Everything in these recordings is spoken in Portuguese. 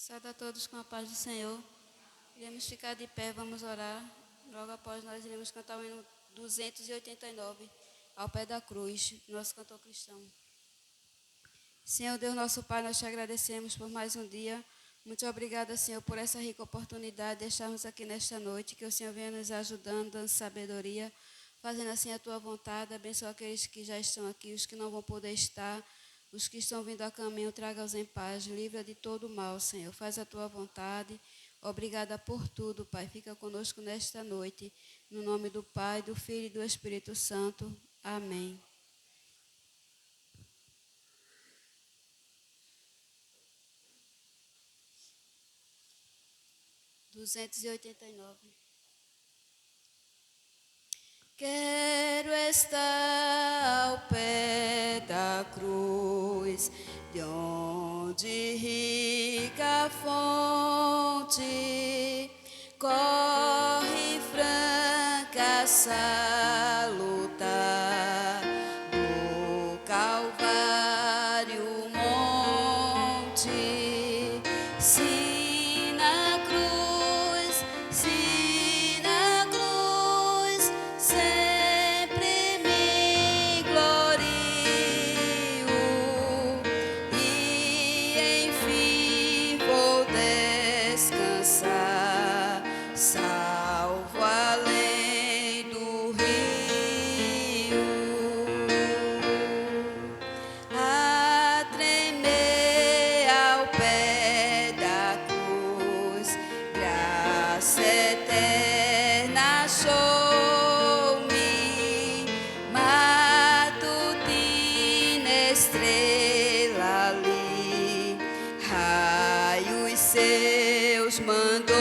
Saúde a todos com a paz do Senhor. Iremos ficar de pé, vamos orar. Logo após nós iremos cantar o hino 289, ao pé da cruz, nosso cantor cristão. Senhor Deus, nosso Pai, nós te agradecemos por mais um dia. Muito obrigada, Senhor, por essa rica oportunidade de estarmos aqui nesta noite. Que o Senhor venha nos ajudando, dando sabedoria, fazendo assim a tua vontade. Abençoa aqueles que já estão aqui, os que não vão poder estar. Os que estão vindo a caminho, traga-os em paz, livra de todo mal, Senhor. Faz a tua vontade. Obrigada por tudo, Pai. Fica conosco nesta noite. No nome do Pai, do Filho e do Espírito Santo. Amém. Duzentos e 289. Quero estar ao pé da cruz, de onde rica fonte corre franca salutar do Calvário monte. Se na cruz, sempre me glorio e enfim vou descansar, salvo além do rio. A tremer ao pé da cruz, graça eterna achou-me, matutina estrela ali, raios seus mandou-me.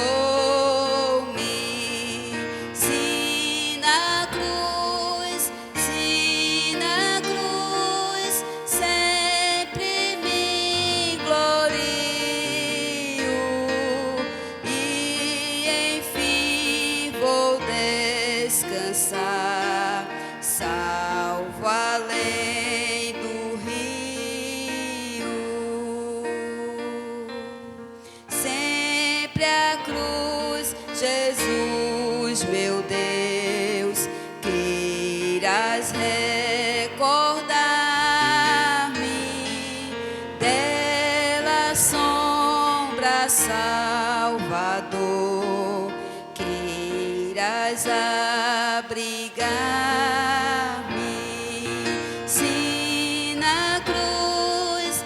Se na cruz, sempre me glorio e enfim vou descansar, salvo além do rio. Sempre a cruz, Jesus, meu Deus, queiras recordar-me dela, sombra, Salvador, queiras abrigar-me. Se na cruz,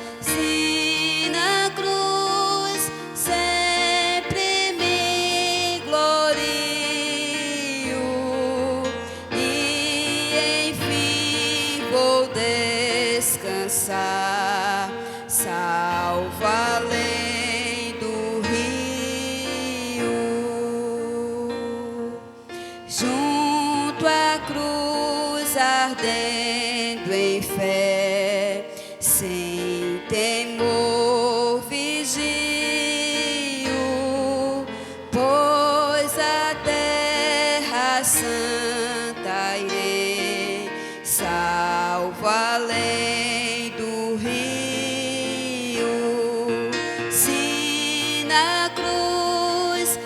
sempre me glorio e enfim vou descansar, salvo além do rio. Junto à cruz ardendo em fé, sem temor vigio, pois a terra santa irei, salvo além do rio. Se na cruz,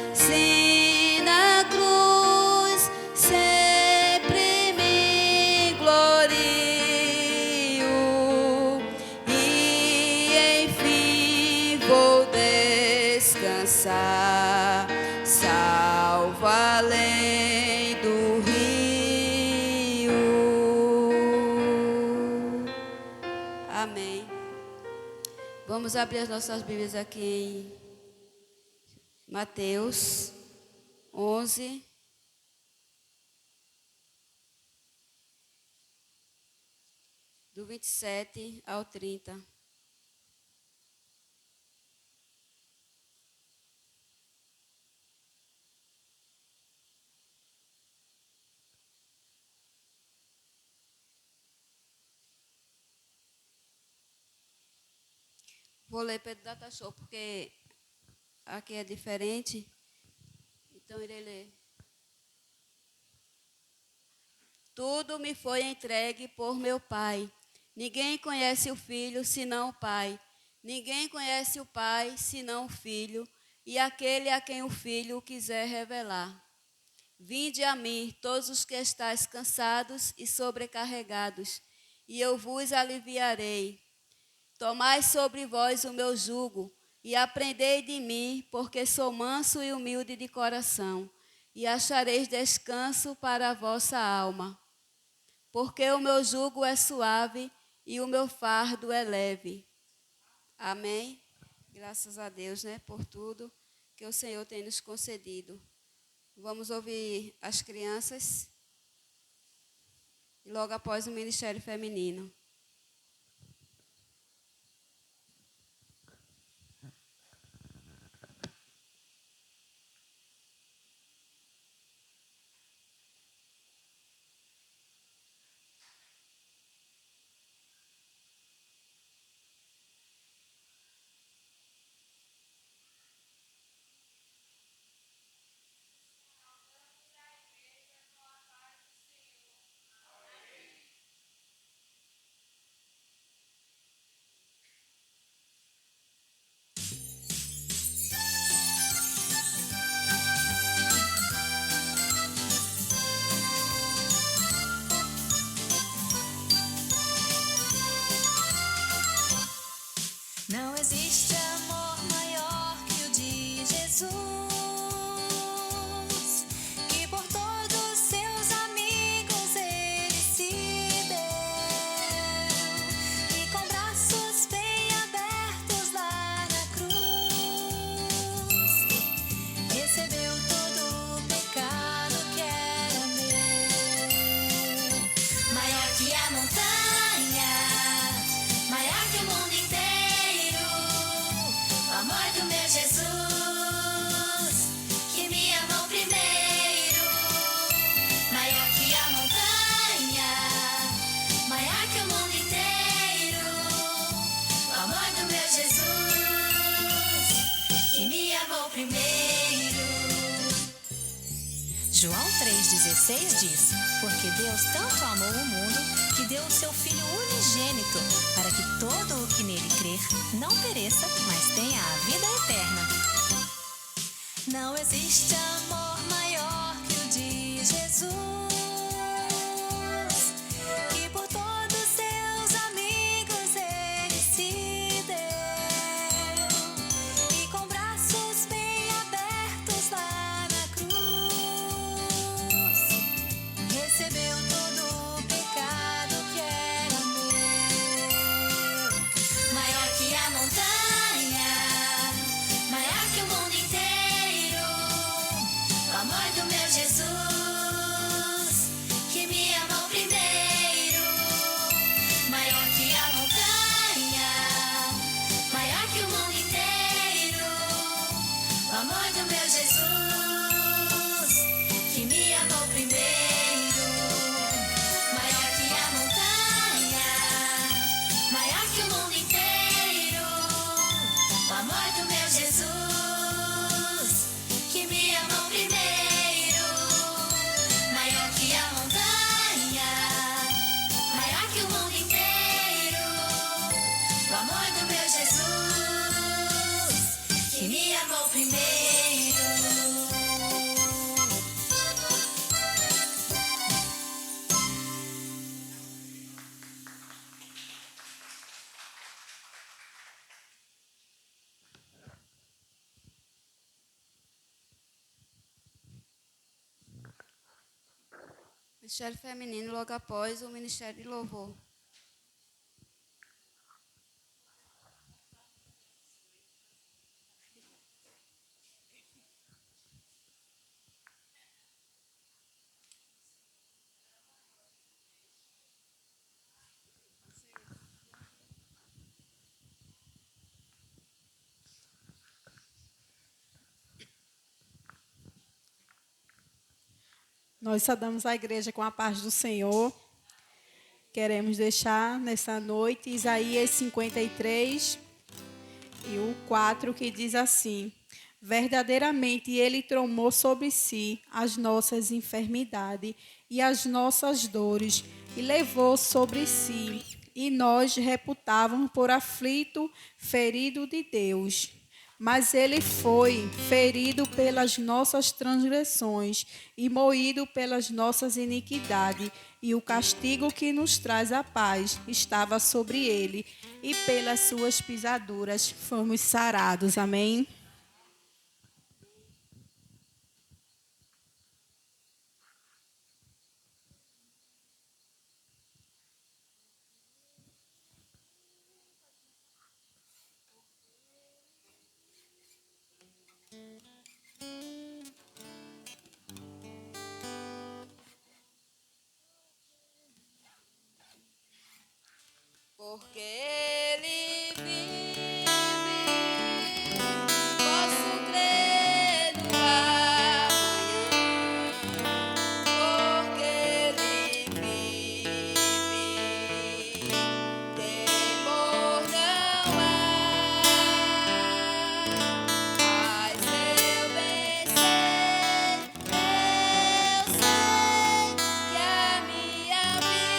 sempre me glorio e enfim vou descansar, salvo além do rio. Amém. Vamos abrir as nossas Bíblias aqui em Mateus 11, do 27 ao 30. Vou ler Pedro Data Show, porque aqui é diferente, então irei ler. Tudo me foi entregue por meu Pai. Ninguém conhece o Filho senão o Pai. Ninguém conhece o Pai, senão o Filho, e aquele a quem o Filho o quiser revelar. Vinde a mim, todos os que estáis cansados e sobrecarregados, e eu vos aliviarei. Tomai sobre vós o meu jugo, e aprendei de mim, porque sou manso e humilde de coração, e achareis descanso para a vossa alma. Porque o meu jugo é suave e o meu fardo é leve. Amém? Graças a Deus, né, por tudo que o Senhor tem nos concedido. Vamos ouvir as crianças e logo após o Ministério Feminino. Não existe amor maior que o de Jesus, que por todos seus amigos ele se deu, e com braços bem abertos lá na cruz, recebeu todo o pecado que era meu. Maior que a montanha, maior que o mundo inteiro, o amor do meu Jesus, que me amou primeiro. Maior que a montanha, maior que o mundo inteiro, o amor do meu Jesus, que me amou primeiro. João 3,16 diz: porque Deus tanto amou o mundo que deu o seu Filho unigênito, para que todo o que nele crer não pereça, mas tenha a vida eterna. Não existe amor maior que o de Jesus, que por todos seus amigos ele se deu, e com braços bem abertos lá na cruz, recebeu todo o pecado que era meu. Maior que a montanha, maior que o mundo inteiro, o amor do meu Jesus, que me amou primeiro. Maior que a montanha, maior que o mundo inteiro, o amor do meu Jesus, que me amou primeiro. Maior que a montanha, maior que o mundo inteiro, o amor do meu Jesus, que me amou primeiro. Maior que a montanha, maior que o mundo inteiro, o amor do meu Jesus, que me amou primeiro. Ministério Feminino, logo após o Ministério de Louvor. Nós saudamos a igreja com a paz do Senhor. Queremos deixar nessa noite Isaías 53 e o 4, que diz assim: verdadeiramente ele tomou sobre si as nossas enfermidades e as nossas dores, e levou sobre si e nós reputávamos por aflito, ferido de Deus. Mas ele foi ferido pelas nossas transgressões e moído pelas nossas iniquidades, e o castigo que nos traz a paz estava sobre ele, e pelas suas pisaduras fomos sarados. Amém? Porque ele vive, posso crer no amanhã. Porque ele vive, temor não há. Mas eu bem sei, eu sei que a minha vida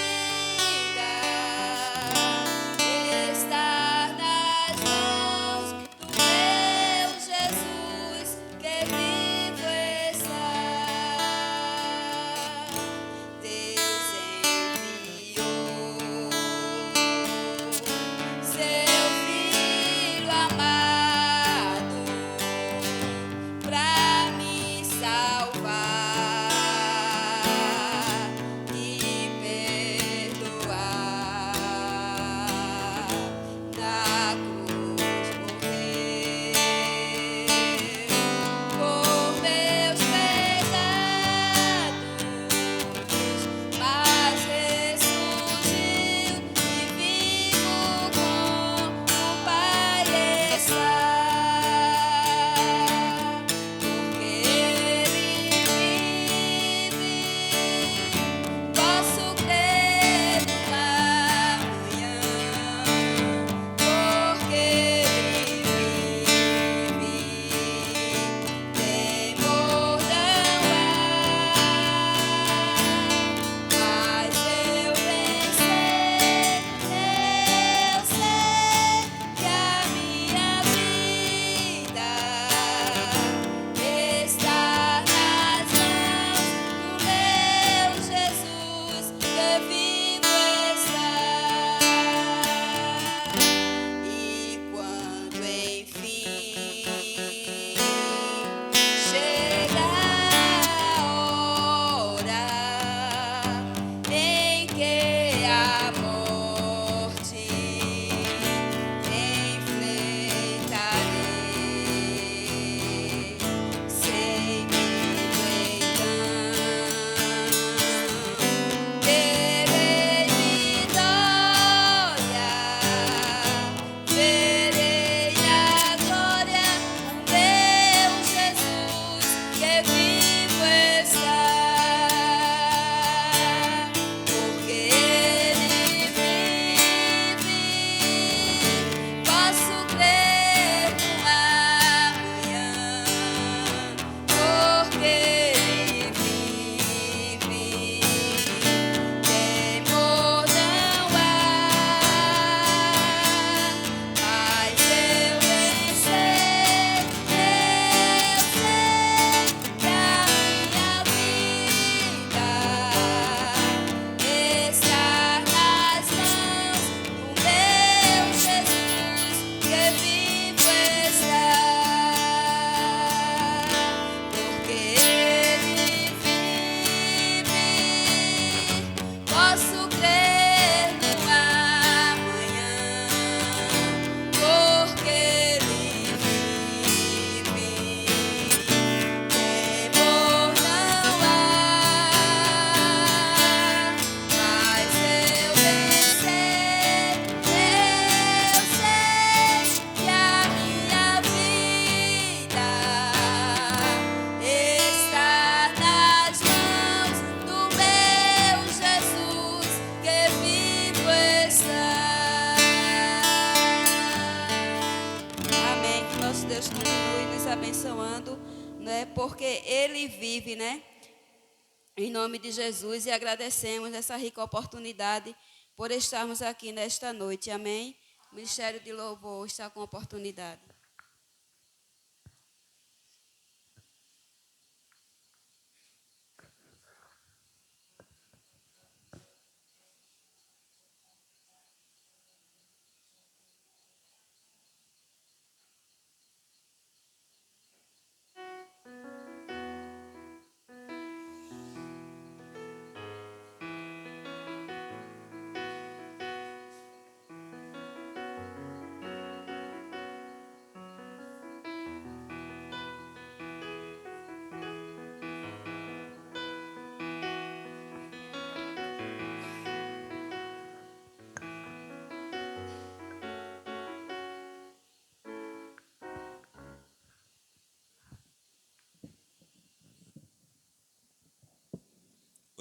está nas mãos do meu Jesus, que vivo está. Deus enviou seu Filho amado pra me salvar e perdoar. Na cruz morreu por meus pecados, mas ressurgiu e vivo com o Pai está. Porque ele vive, posso crer no amanhã. Porque ele vive, temor não há. Mas eu bem sei que a minha vida está nas mãos do meu Jesus, que vivo está. E quando enfim chega a hora em que a morte enfrentarei, sei medo então terei vitória, verei a glória do meu Jesus, que vivo está. Porque ele vive, posso crer no amanhã. Porque ele vive, temor não há. Mas eu bem sei que a minha vida está nas mãos do meu Jesus, que vivo está. Porque ele vive, posso crer no amanhã. Porque ele vive, temor não há. Mas eu bem sei que a minha vida está nas mãos do meu Jesus, que vivo está. Amém. Que nosso Deus continue nos abençoando, né? Porque ele vive, né? Em nome de Jesus, e agradecemos essa rica oportunidade por estarmos aqui nesta noite. Amém? O Ministério de Louvor está com oportunidade.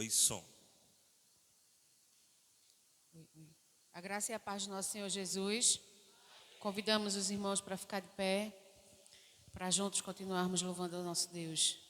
Oi, som. A graça e a paz do nosso Senhor Jesus. Convidamos os irmãos para ficar de pé, para juntos continuarmos louvando ao nosso Deus.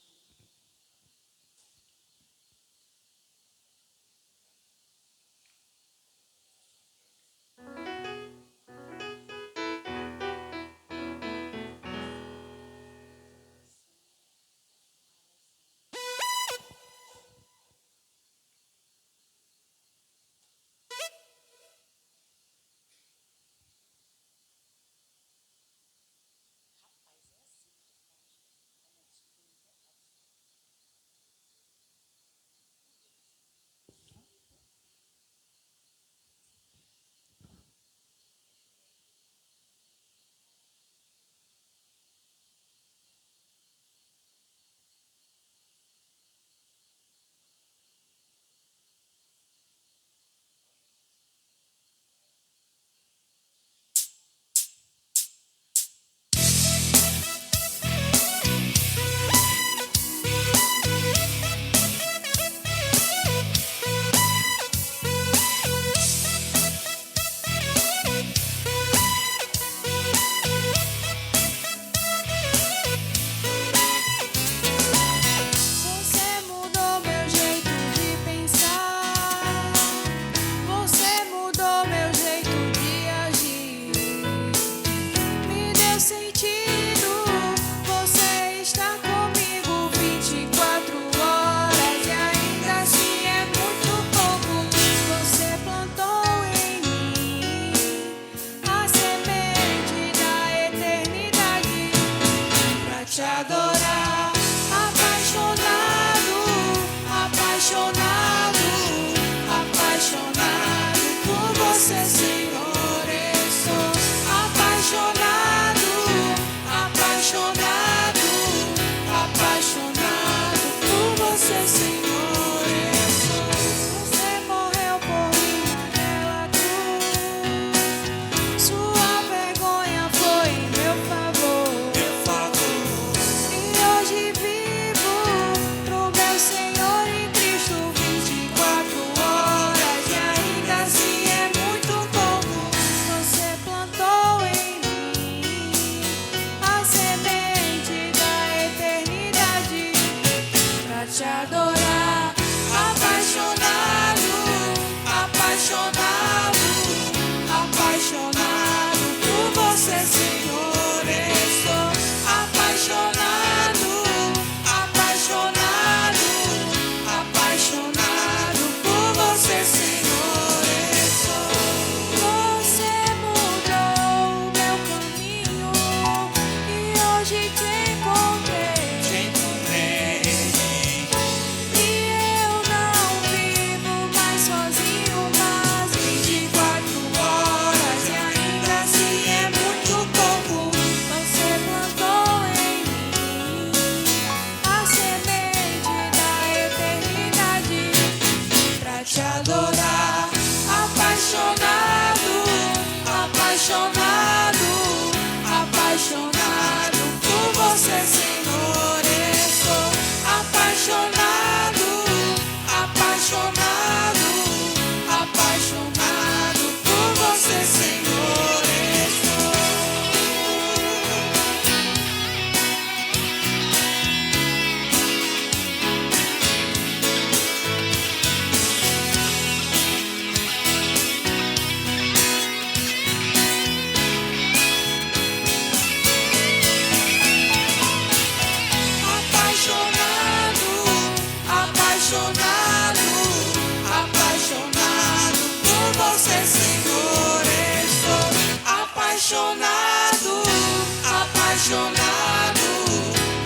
apaixonado,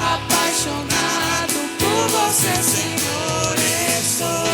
apaixonado por você, Senhor, estou.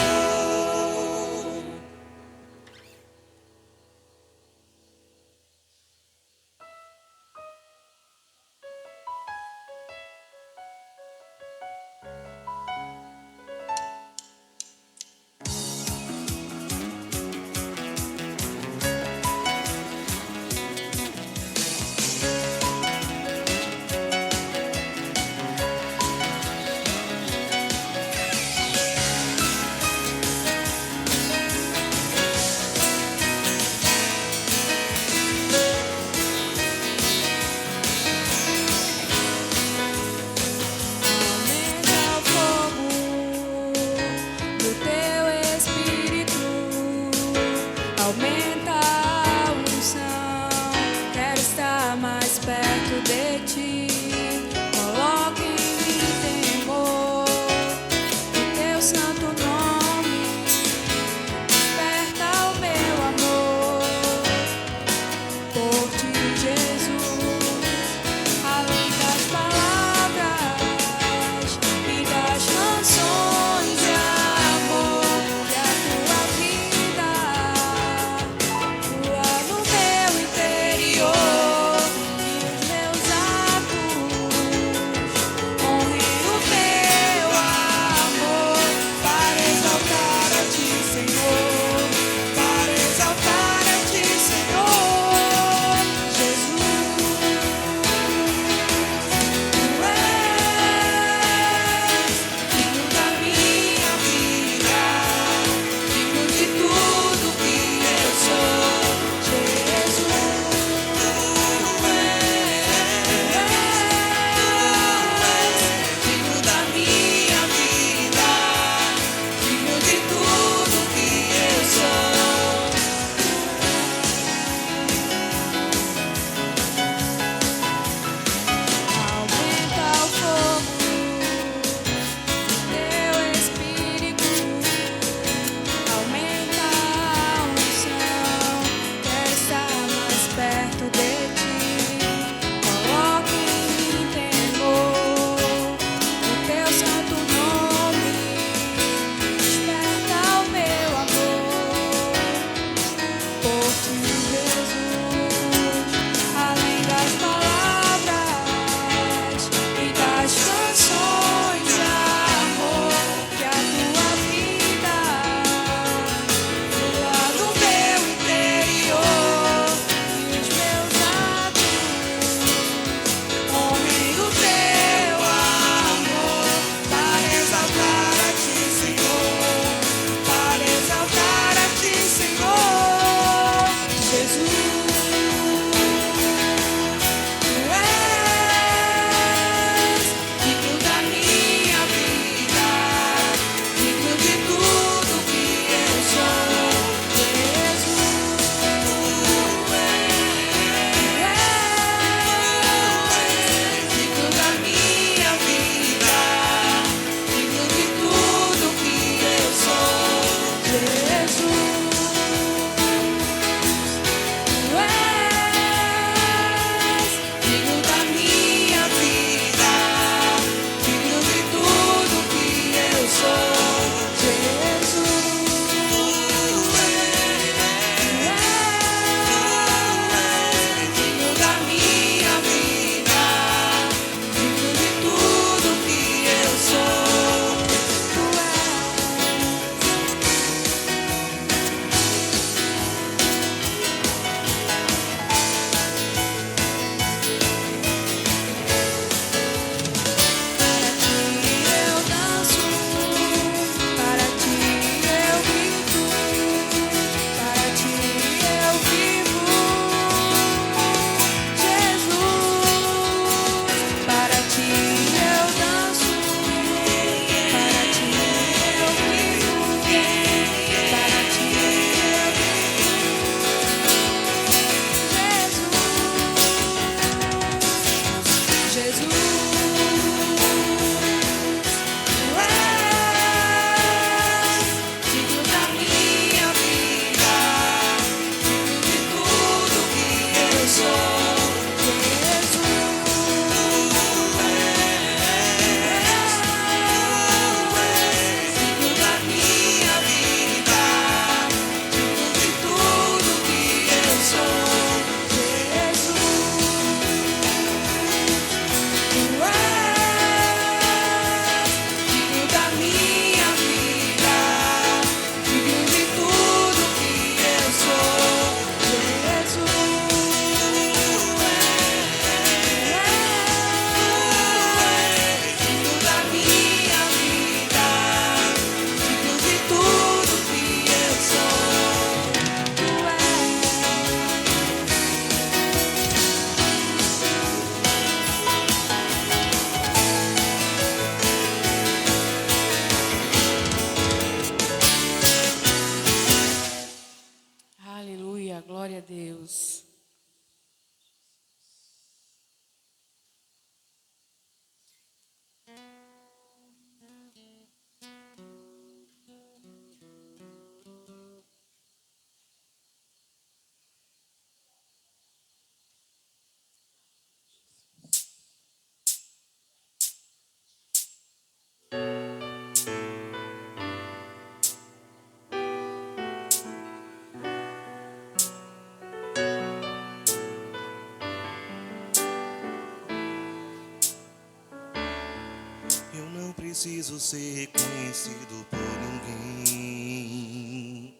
Eu não preciso ser reconhecido por ninguém.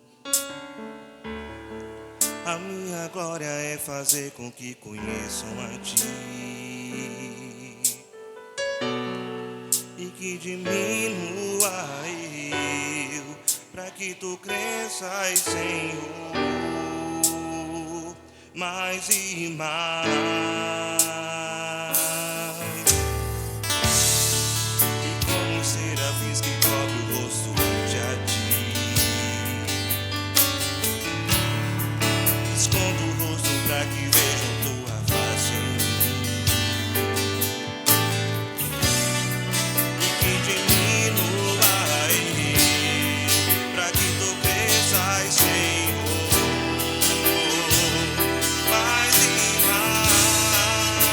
A minha glória é fazer com que conheçam a Ti e que diminua eu, para que Tu cresças, Senhor, mais e mais. Serafins que cobre o rosto de a Ti, escondo o rosto pra que vejam Tua face em mim e que diminua eu, pra que Tu cresças, Senhor, mais e mais.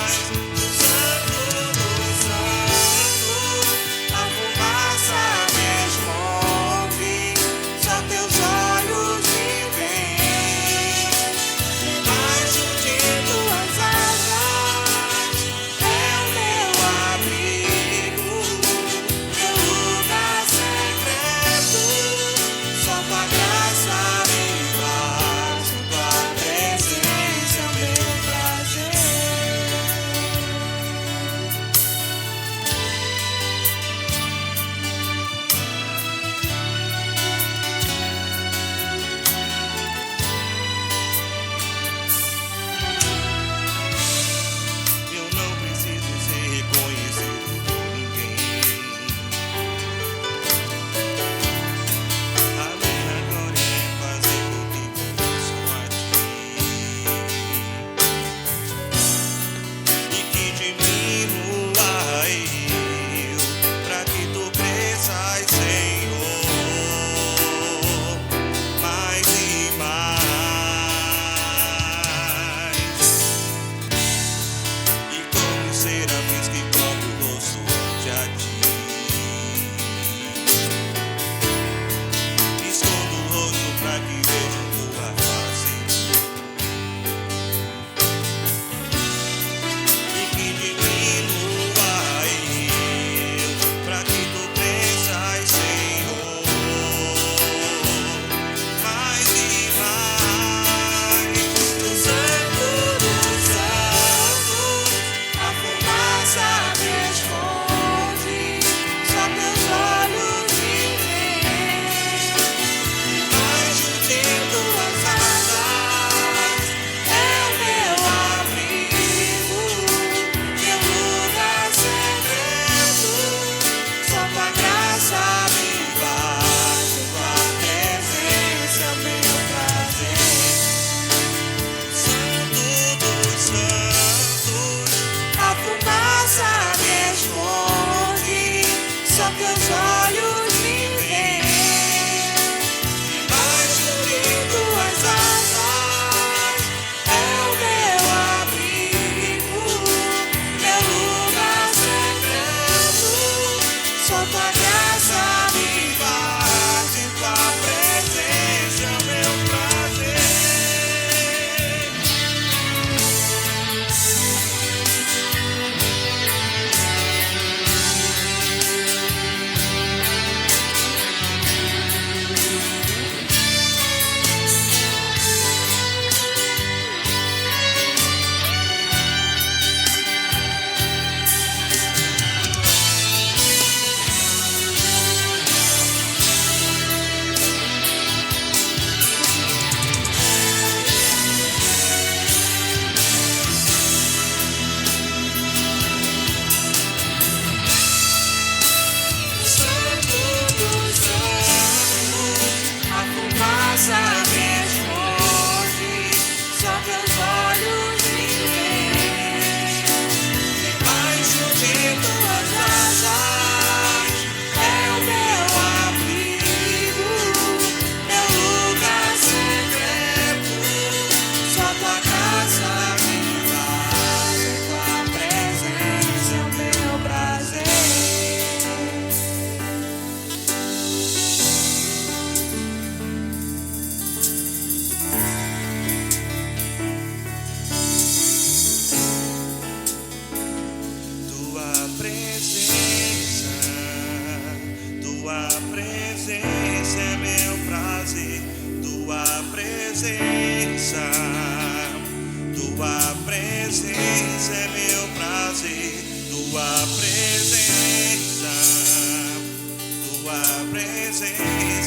tua presença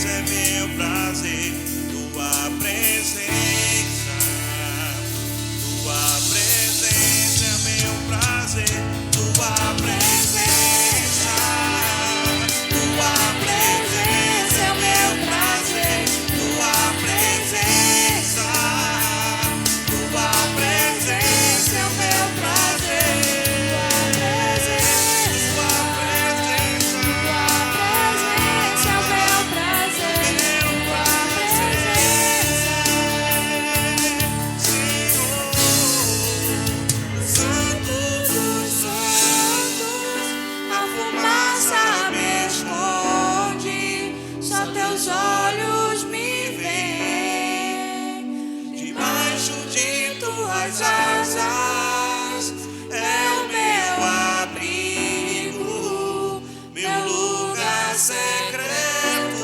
é meu prazer, tua presença é meu prazer, tua presença é meu prazer, tua presença é meu prazer. Teus olhos me veem, debaixo de tuas asas é o meu abrigo, meu lugar secreto,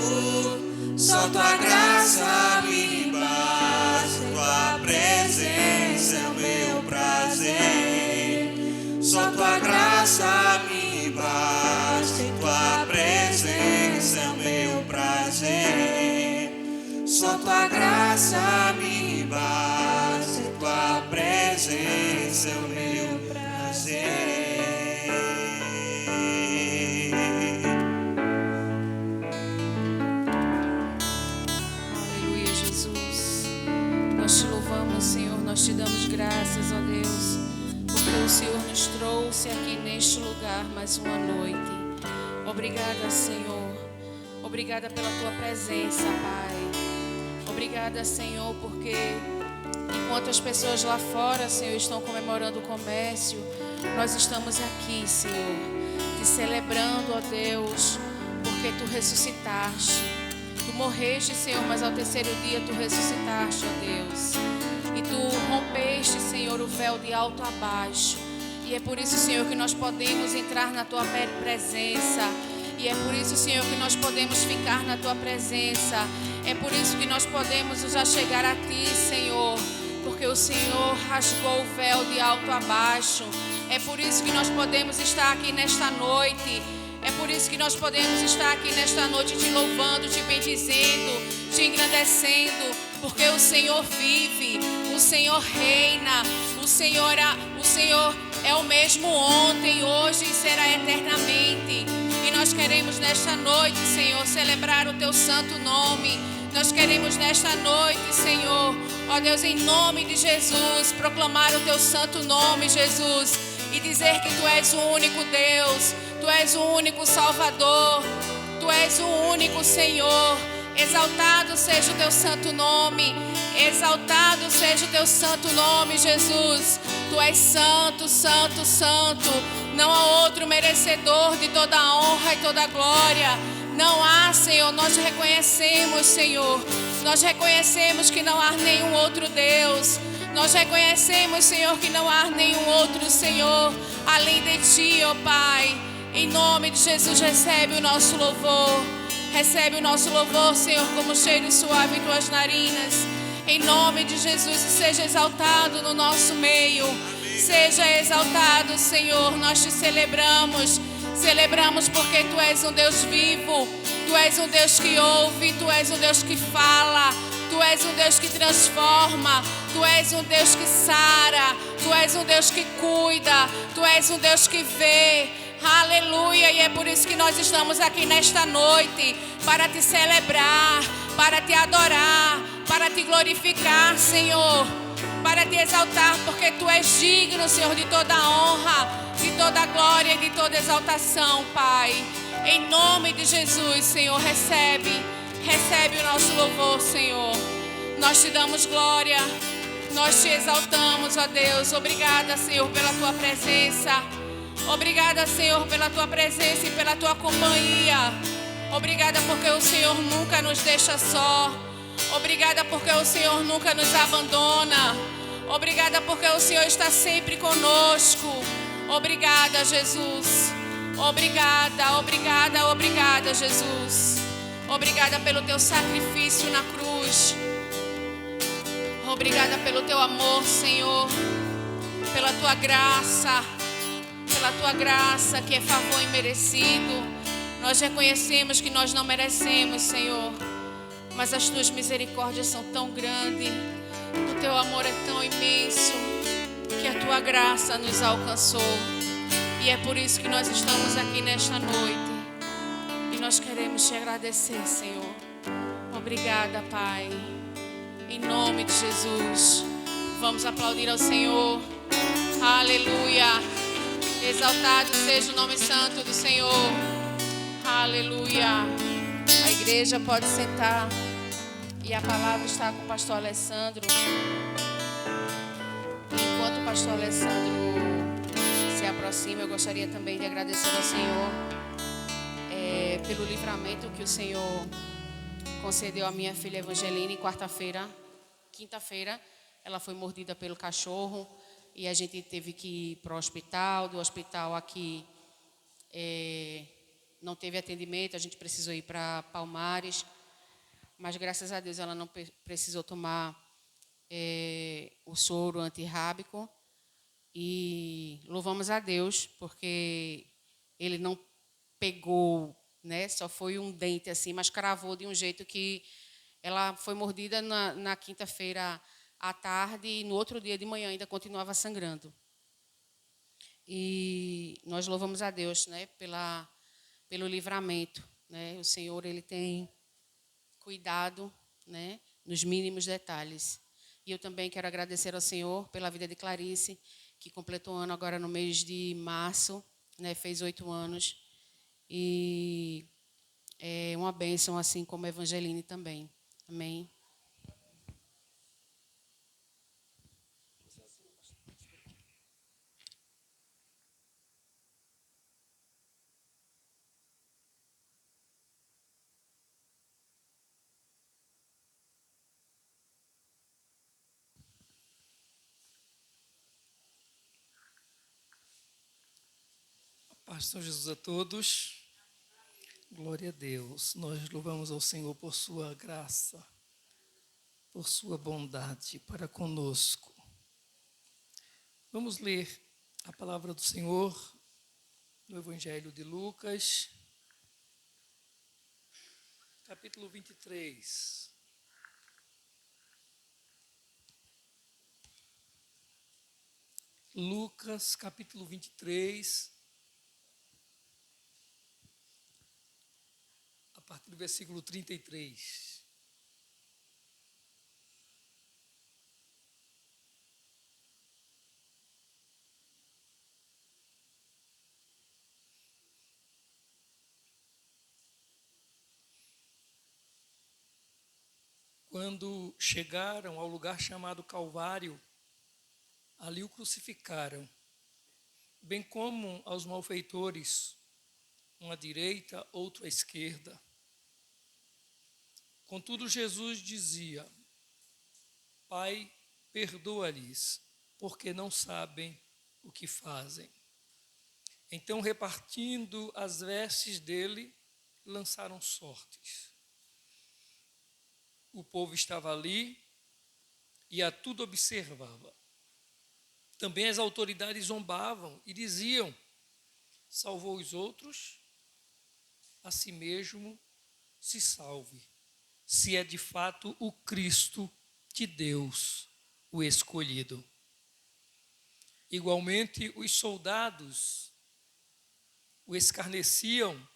só tua graça me basta, tua presença é o meu prazer, só tua graça me basta, tua presença é o meu prazer, só tua graça me basta, tua presença é o meu prazer. Aleluia, Jesus. Nós te louvamos, Senhor, nós te damos graças, ó Deus, porque o Senhor nos trouxe aqui neste lugar mais uma noite. Obrigada, Senhor. Obrigada pela tua presença, Pai. Obrigada, Senhor, porque enquanto as pessoas lá fora, Senhor, estão comemorando o comércio, nós estamos aqui, Senhor, te celebrando, ó Deus, porque tu ressuscitaste. Tu morreste, Senhor, mas ao terceiro dia tu ressuscitaste, ó Deus. E tu rompeste, Senhor, o véu de alto a baixo. E é por isso, Senhor, que nós podemos entrar na tua presença. E é por isso, Senhor, que nós podemos ficar na tua presença. É por isso que nós podemos nos achegar a ti, Senhor, porque o Senhor rasgou o véu de alto a baixo. É por isso que nós podemos estar aqui nesta noite. É por isso que nós podemos estar aqui nesta noite te louvando, te bendizendo, te engrandecendo, porque o Senhor vive, o Senhor reina, o Senhor é o mesmo ontem, hoje e será eternamente. E nós queremos nesta noite, Senhor, celebrar o teu santo nome. Nós queremos nesta noite, Senhor, ó Deus, em nome de Jesus, proclamar o teu santo nome, Jesus, e dizer que tu és o único Deus, tu és o único Salvador, tu és o único Senhor. Exaltado seja o teu santo nome, exaltado seja o teu santo nome, Jesus. Tu és santo, santo, santo. Não há outro merecedor de toda a honra e toda a glória. Não há, Senhor, nós reconhecemos, Senhor. Nós reconhecemos que não há nenhum outro Deus. Nós reconhecemos, Senhor, que não há nenhum outro Senhor além de Ti, ó Pai. Em nome de Jesus, recebe o nosso louvor. Recebe o nosso louvor, Senhor, como cheiro suave em Tuas narinas. Em nome de Jesus, seja exaltado no nosso meio. Seja exaltado, Senhor. Nós Te celebramos. Celebramos porque Tu és um Deus vivo. Tu és um Deus que ouve. Tu és um Deus que fala. Tu és um Deus que transforma. Tu és um Deus que sara. Tu és um Deus que cuida. Tu és um Deus que vê. Aleluia, e é por isso que nós estamos aqui nesta noite, para Te celebrar, para Te adorar, para Te glorificar, Senhor, para Te exaltar, porque Tu és digno, Senhor, de toda honra, de toda glória e de toda exaltação, Pai. Em nome de Jesus, Senhor, recebe o nosso louvor, Senhor. Nós Te damos glória, nós Te exaltamos, ó Deus. Obrigada, Senhor, pela Tua presença. Obrigada, Senhor, pela Tua presença e pela Tua companhia. Obrigada porque o Senhor nunca nos deixa só. Obrigada porque o Senhor nunca nos abandona. Obrigada porque o Senhor está sempre conosco. Obrigada, Jesus. Obrigada, obrigada, obrigada, Jesus. Obrigada pelo Teu sacrifício na cruz. Obrigada pelo Teu amor, Senhor. Pela Tua graça. Pela tua graça, que é favor imerecido. Nós reconhecemos que nós não merecemos, Senhor, mas as tuas misericórdias são tão grandes, o teu amor é tão imenso, que a tua graça nos alcançou. E é por isso que nós estamos aqui nesta noite. E nós queremos te agradecer, Senhor. Obrigada, Pai. Em nome de Jesus. Vamos aplaudir ao Senhor. Aleluia. Exaltado seja o nome santo do Senhor. Aleluia. A igreja pode sentar. E a palavra está com o pastor Alessandro. Enquanto o pastor Alessandro se aproxima, eu gostaria também de agradecer ao Senhor pelo livramento que o Senhor concedeu à minha filha Evangeline quinta-feira. Ela foi mordida pelo cachorro e a gente teve que ir para o hospital. Do hospital aqui não teve atendimento, a gente precisou ir para Palmares. Mas graças a Deus ela não precisou tomar o soro antirrábico. E louvamos a Deus, porque ele não pegou, né? Só foi um dente assim, mas cravou de um jeito que ela foi mordida na quinta-feira à tarde e no outro dia de manhã ainda continuava sangrando. E nós louvamos a Deus, né? Pelo livramento, né? O Senhor, ele tem cuidado, né? Nos mínimos detalhes. E eu também quero agradecer ao Senhor pela vida de Clarice, que completou ano agora no mês de março, né? Fez 8 anos. E é uma bênção, assim como a Evangeline também. Amém. Paz do Senhor Jesus a todos. Glória a Deus. Nós louvamos ao Senhor por sua graça, por sua bondade para conosco. Vamos ler a palavra do Senhor no Evangelho de Lucas, capítulo 23. Lucas, capítulo 23, a partir do versículo 33. Quando chegaram ao lugar chamado Calvário, ali o crucificaram, bem como aos malfeitores, um à direita, outro à esquerda. Contudo, Jesus dizia: Pai, perdoa-lhes, porque não sabem o que fazem. Então, repartindo as vestes dele, lançaram sortes. O povo estava ali e a tudo observava. Também as autoridades zombavam e diziam: salvou os outros, a si mesmo se salve, se é de fato o Cristo de Deus, o escolhido. Igualmente, os soldados o escarneciam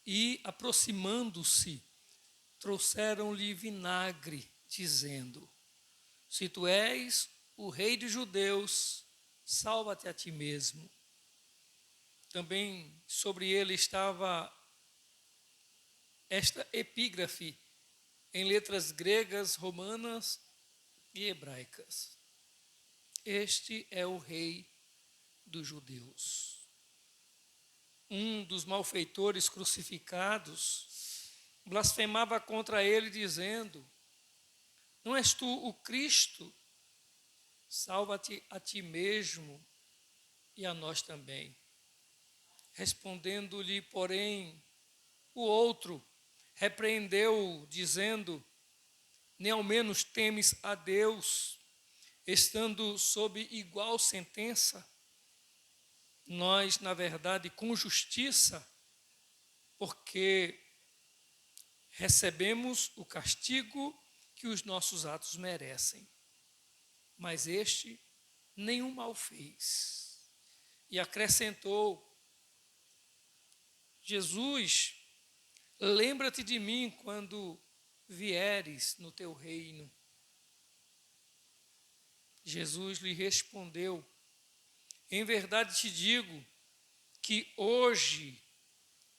e, aproximando-se, trouxeram-lhe vinagre, dizendo: se tu és o rei dos judeus, salva-te a ti mesmo. Também sobre ele estava esta epígrafe em letras gregas, romanas e hebraicas: este é o rei dos judeus. Um dos malfeitores crucificados blasfemava contra ele, dizendo: não és tu o Cristo? Salva-te a ti mesmo e a nós também. Respondendo-lhe, porém, o outro repreendeu-o, dizendo: nem ao menos temes a Deus, estando sob igual sentença? nós, na verdade, com justiça, porque recebemos o castigo que os nossos atos merecem. Mas este nenhum mal fez. E acrescentou: Jesus, lembra-te de mim quando vieres no teu reino. Jesus lhe respondeu: em verdade te digo que hoje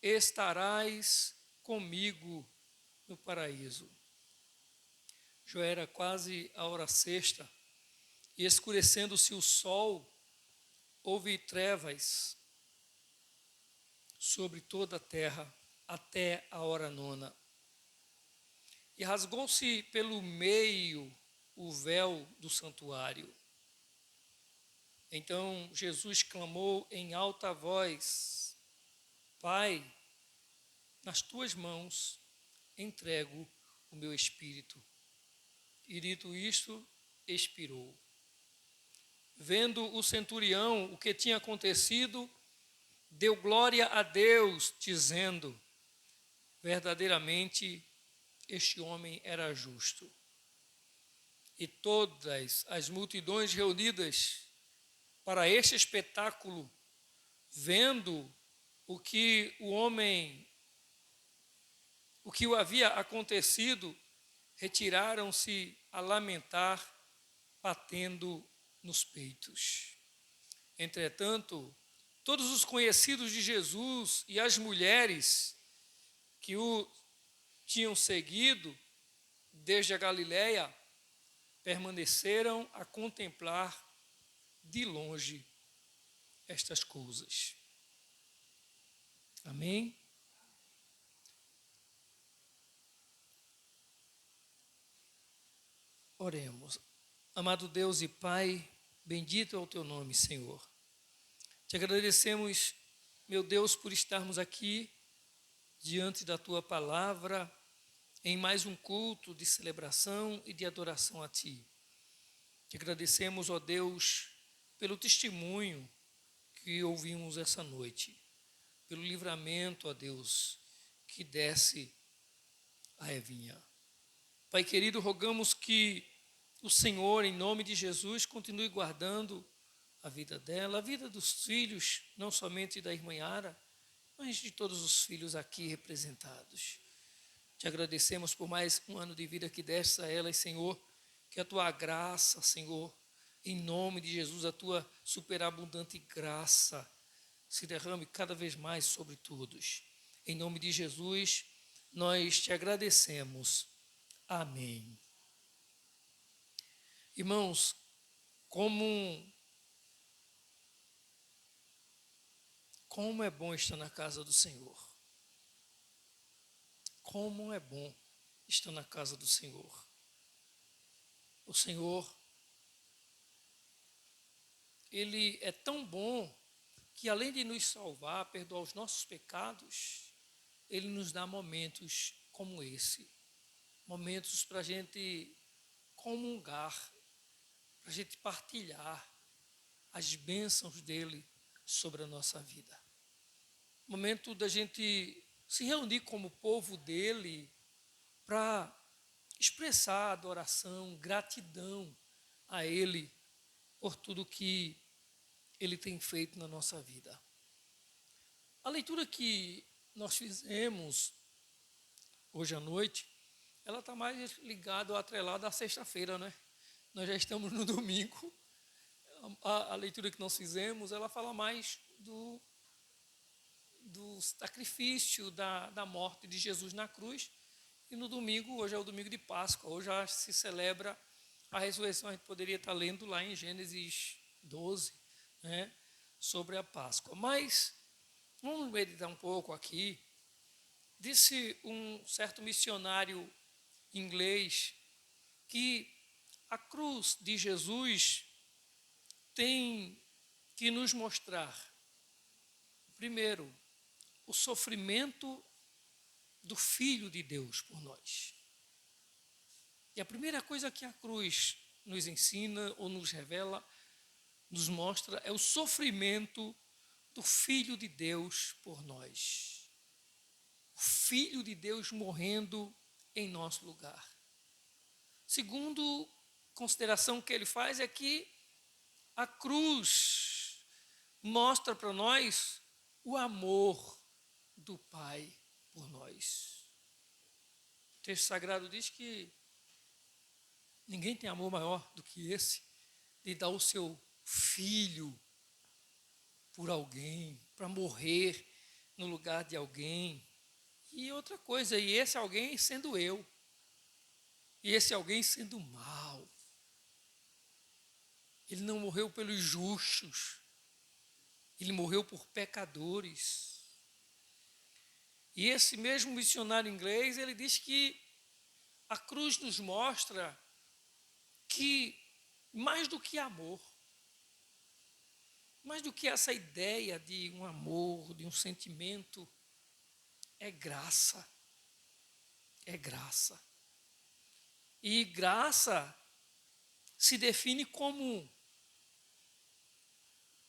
estarás comigo no paraíso. Já era quase a hora sexta, e escurecendo-se o sol, houve trevas sobre toda a terra até a hora nona. E rasgou-se pelo meio o véu do santuário. Então Jesus clamou em alta voz: Pai, nas tuas mãos entrego o meu espírito. E dito isto, expirou. Vendo o centurião o que tinha acontecido, deu glória a Deus, dizendo: verdadeiramente este homem era justo. E todas as multidões reunidas para este espetáculo, vendo o que o havia acontecido, retiraram-se a lamentar, batendo nos peitos. Entretanto, todos os conhecidos de Jesus e as mulheres que o tinham seguido desde a Galiléia permaneceram a contemplar de longe estas coisas. Amém? Oremos. Amado Deus e Pai, bendito é o teu nome, Senhor. Te agradecemos, meu Deus, por estarmos aqui diante da tua palavra, em mais um culto de celebração e de adoração a ti. Te agradecemos, ó Deus, pelo testemunho que ouvimos essa noite, pelo livramento, ó Deus, que desce a Evinha. Pai querido, rogamos que o Senhor, em nome de Jesus, continue guardando a vida dela, a vida dos filhos, não somente da irmã Yara, mas de todos os filhos aqui representados. Te agradecemos por mais um ano de vida que deste a elas, Senhor, que a tua graça, Senhor, em nome de Jesus, a tua superabundante graça se derrame cada vez mais sobre todos. Em nome de Jesus, nós te agradecemos. Amém. Irmãos, como é bom estar na casa do Senhor. Como é bom estar na casa do Senhor. O Senhor, Ele é tão bom que além de nos salvar, perdoar os nossos pecados, Ele nos dá momentos como esse. Momentos para a gente comungar, para a gente partilhar as bênçãos dEle sobre a nossa vida. Momento da gente se reunir como povo dEle para expressar adoração, gratidão a Ele por tudo que Ele tem feito na nossa vida. A leitura que nós fizemos hoje à noite, ela está mais ligada ou atrelada à sexta-feira, né? Nós já estamos no domingo. A leitura que nós fizemos, ela fala mais do sacrifício, da morte de Jesus na cruz. E no domingo, hoje é o domingo de Páscoa, hoje já se celebra a ressurreição. A gente poderia estar lendo lá em Gênesis 12, né, sobre a Páscoa. Mas vamos meditar um pouco aqui. Disse um certo missionário inglês que a cruz de Jesus tem que nos mostrar, primeiro, o sofrimento do Filho de Deus por nós. E a primeira coisa que a cruz nos ensina ou nos revela, nos mostra, é o sofrimento do Filho de Deus por nós. O Filho de Deus morrendo em nosso lugar. Segundo consideração que ele faz é que a cruz mostra para nós o amor do Pai por nós. O texto sagrado diz que ninguém tem amor maior do que esse, de dar o seu filho por alguém, para morrer no lugar de alguém. E outra coisa, e esse alguém sendo eu, e esse alguém sendo mal. Ele não morreu pelos justos, ele morreu por pecadores. E esse mesmo missionário inglês, ele diz que a cruz nos mostra que mais do que amor, mais do que essa ideia de um amor, de um sentimento, é graça. É graça. E graça se define como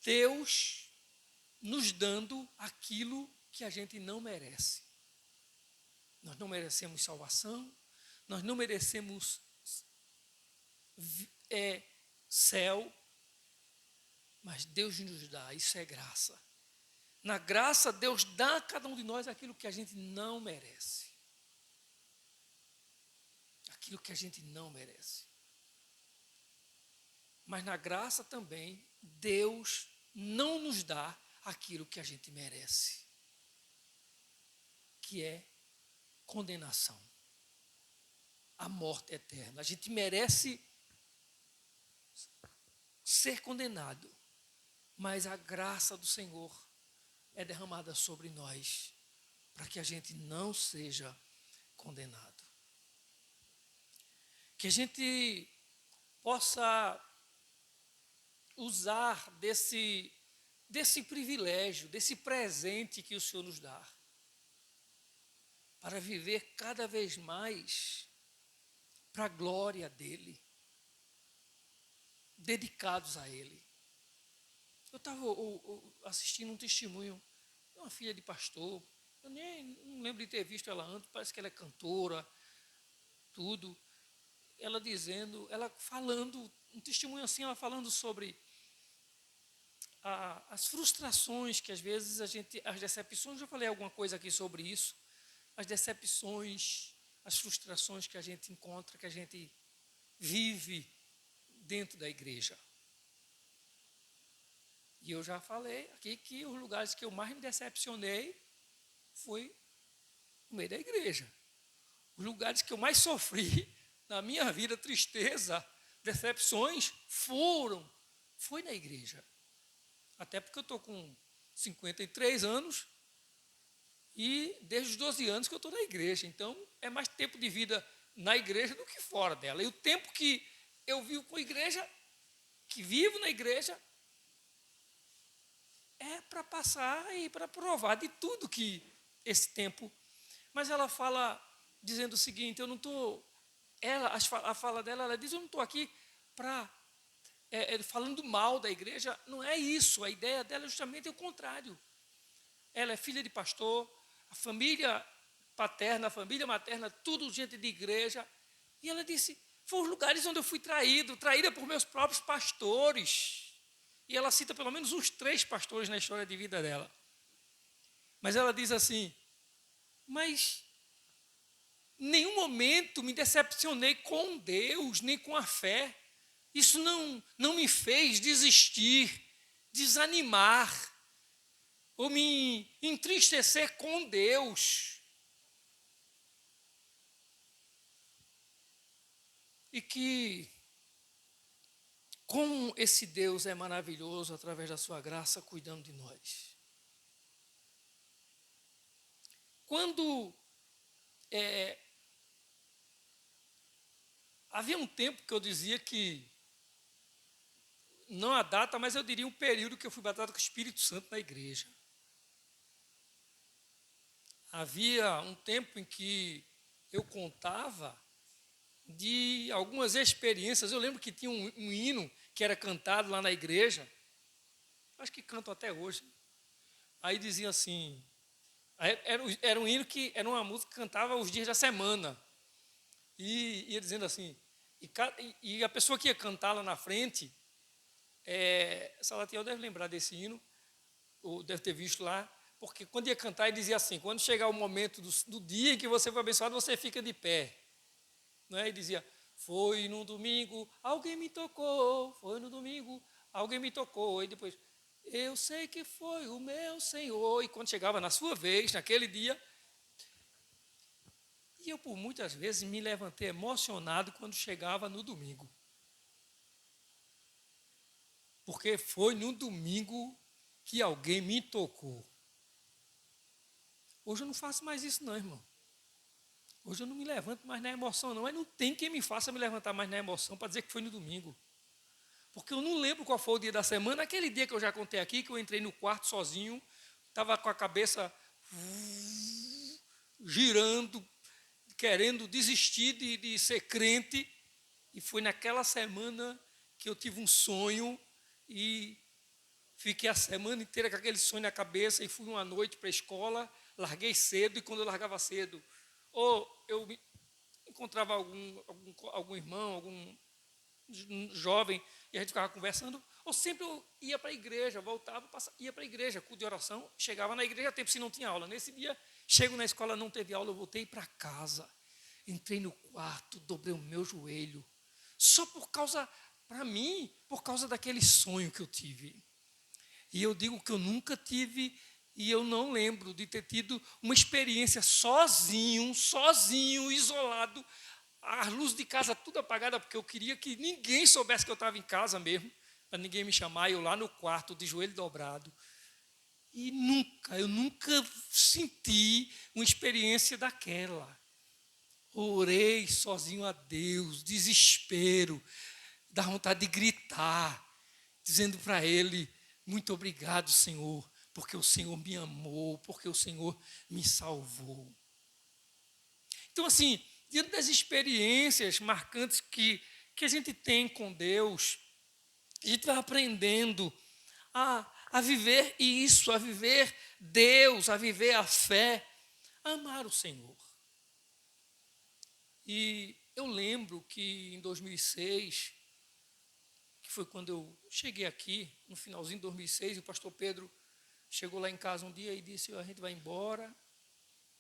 Deus nos dando aquilo que a gente não merece. Nós não merecemos salvação, nós não merecemos céu, mas Deus nos dá, isso é graça. Na graça, Deus dá a cada um de nós aquilo que a gente não merece. Aquilo que a gente não merece. Mas na graça também, Deus não nos dá aquilo que a gente merece, que é condenação, a morte eterna. A gente merece ser condenado, mas a graça do Senhor é derramada sobre nós para que a gente não seja condenado. Que a gente possa usar desse privilégio, desse presente que o Senhor nos dá, para viver cada vez mais para a glória dEle, dedicados a Ele. Eu estava assistindo um testemunho de uma filha de pastor, eu não lembro de ter visto ela antes, parece que ela é cantora, tudo. Ela falando, um testemunho assim, ela falando sobre as frustrações que às vezes as decepções, já falei alguma coisa aqui sobre isso, as decepções, as frustrações que a gente encontra, que a gente vive dentro da igreja. E eu já falei aqui que os lugares que eu mais me decepcionei foi no meio da igreja. Os lugares que eu mais sofri na minha vida, tristeza, decepções, foi na igreja. Até porque eu estou com 53 anos e desde os 12 anos que eu estou na igreja. Então, é mais tempo de vida na igreja do que fora dela. E o tempo que eu vivo com a igreja, que vivo na igreja, é para passar e para provar de tudo que esse tempo. Mas ela fala dizendo o seguinte, eu não estou... A fala dela, ela diz, eu não estou aqui para... falando mal da igreja, não é isso. A ideia dela é justamente o contrário. Ela é filha de pastor, a família paterna, a família materna, tudo gente de igreja. E ela disse, foram os lugares onde eu fui traída por meus próprios pastores. E ela cita pelo menos uns 3 pastores na história de vida dela. Mas ela diz assim, mas em nenhum momento me decepcionei com Deus, nem com a fé. Isso não me fez desistir, desanimar, ou me entristecer com Deus. E que, como esse Deus é maravilhoso através da sua graça, cuidando de nós. Quando havia um tempo que eu dizia que, não a data, mas eu diria um período que eu fui batizado com o Espírito Santo na igreja. Havia um tempo em que eu contava de algumas experiências. Eu lembro que tinha um hino que era cantado lá na igreja. Acho que canto até hoje. Aí dizia assim, era um hino que era uma música que cantava os dias da semana. E ia dizendo assim, e a pessoa que ia cantar lá na frente, Salatiel deve lembrar desse hino, ou deve ter visto lá, porque quando ia cantar ele dizia assim, quando chegar o momento do dia em que você foi abençoado, você fica de pé. Não é? E dizia, foi no domingo, alguém me tocou, foi no domingo, alguém me tocou. E depois, eu sei que foi o meu Senhor. E quando chegava na sua vez, naquele dia, e eu por muitas vezes me levantei emocionado quando chegava no domingo. Porque foi no domingo que alguém me tocou. Hoje eu não faço mais isso não, irmão. Hoje eu não me levanto mais na emoção não, mas não tem quem me faça me levantar mais na emoção para dizer que foi no domingo. Porque eu não lembro qual foi o dia da semana, aquele dia que eu já contei aqui, que eu entrei no quarto sozinho, estava com a cabeça girando, querendo desistir de ser crente, e foi naquela semana que eu tive um sonho e fiquei a semana inteira com aquele sonho na cabeça e fui uma noite para a escola, larguei cedo, e quando eu largava cedo, ou eu encontrava algum irmão, algum jovem, e a gente ficava conversando, ou sempre eu ia para a igreja, voltava, ia para a igreja, culto de oração, chegava na igreja, tempo se não tinha aula. Nesse dia, chego na escola, não teve aula, eu voltei para casa, entrei no quarto, dobrei o meu joelho, só por causa, para mim, por causa daquele sonho que eu tive. E eu digo que eu nunca tive, e eu não lembro de ter tido uma experiência sozinho, isolado, a luz de casa tudo apagada, porque eu queria que ninguém soubesse que eu estava em casa mesmo, para ninguém me chamar, eu lá no quarto, de joelho dobrado. E eu nunca senti uma experiência daquela. Orei sozinho a Deus, desespero, dá vontade de gritar, dizendo para Ele, muito obrigado, Senhor, porque o Senhor me amou, porque o Senhor me salvou. Então, assim, diante das experiências marcantes que a gente tem com Deus, a gente vai aprendendo a viver isso, a viver Deus, a viver a fé, a amar o Senhor. E eu lembro que em 2006, que foi quando eu cheguei aqui, no finalzinho de 2006, o pastor Pedro chegou lá em casa um dia e disse, a gente vai embora,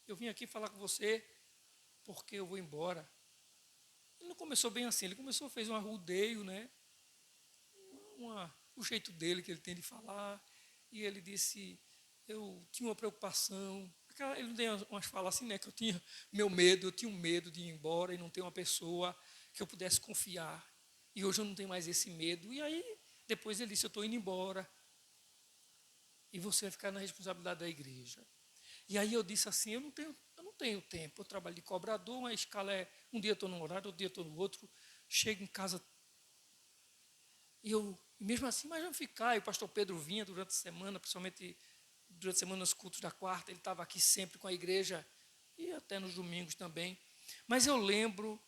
eu vim aqui falar com você porque eu vou embora. Ele não começou bem assim, ele fez um arrudeio, né? O jeito dele que ele tem de falar, e ele disse, eu tinha uma preocupação, ele não tem umas falas assim, né? Que eu tinha eu tinha um medo de ir embora e não ter uma pessoa que eu pudesse confiar. E hoje eu não tenho mais esse medo. E aí, depois ele disse, eu estou indo embora. E você vai ficar na responsabilidade da igreja. E aí eu disse assim, eu não tenho tempo. Eu trabalho de cobrador, a escala é, um dia eu estou num horário, outro dia eu estou no outro. Chego em casa, e eu, mesmo assim, mas vamos ficar. E o pastor Pedro vinha durante a semana, principalmente durante a semana nos cultos da quarta, ele estava aqui sempre com a igreja, e até nos domingos também. Mas eu lembro,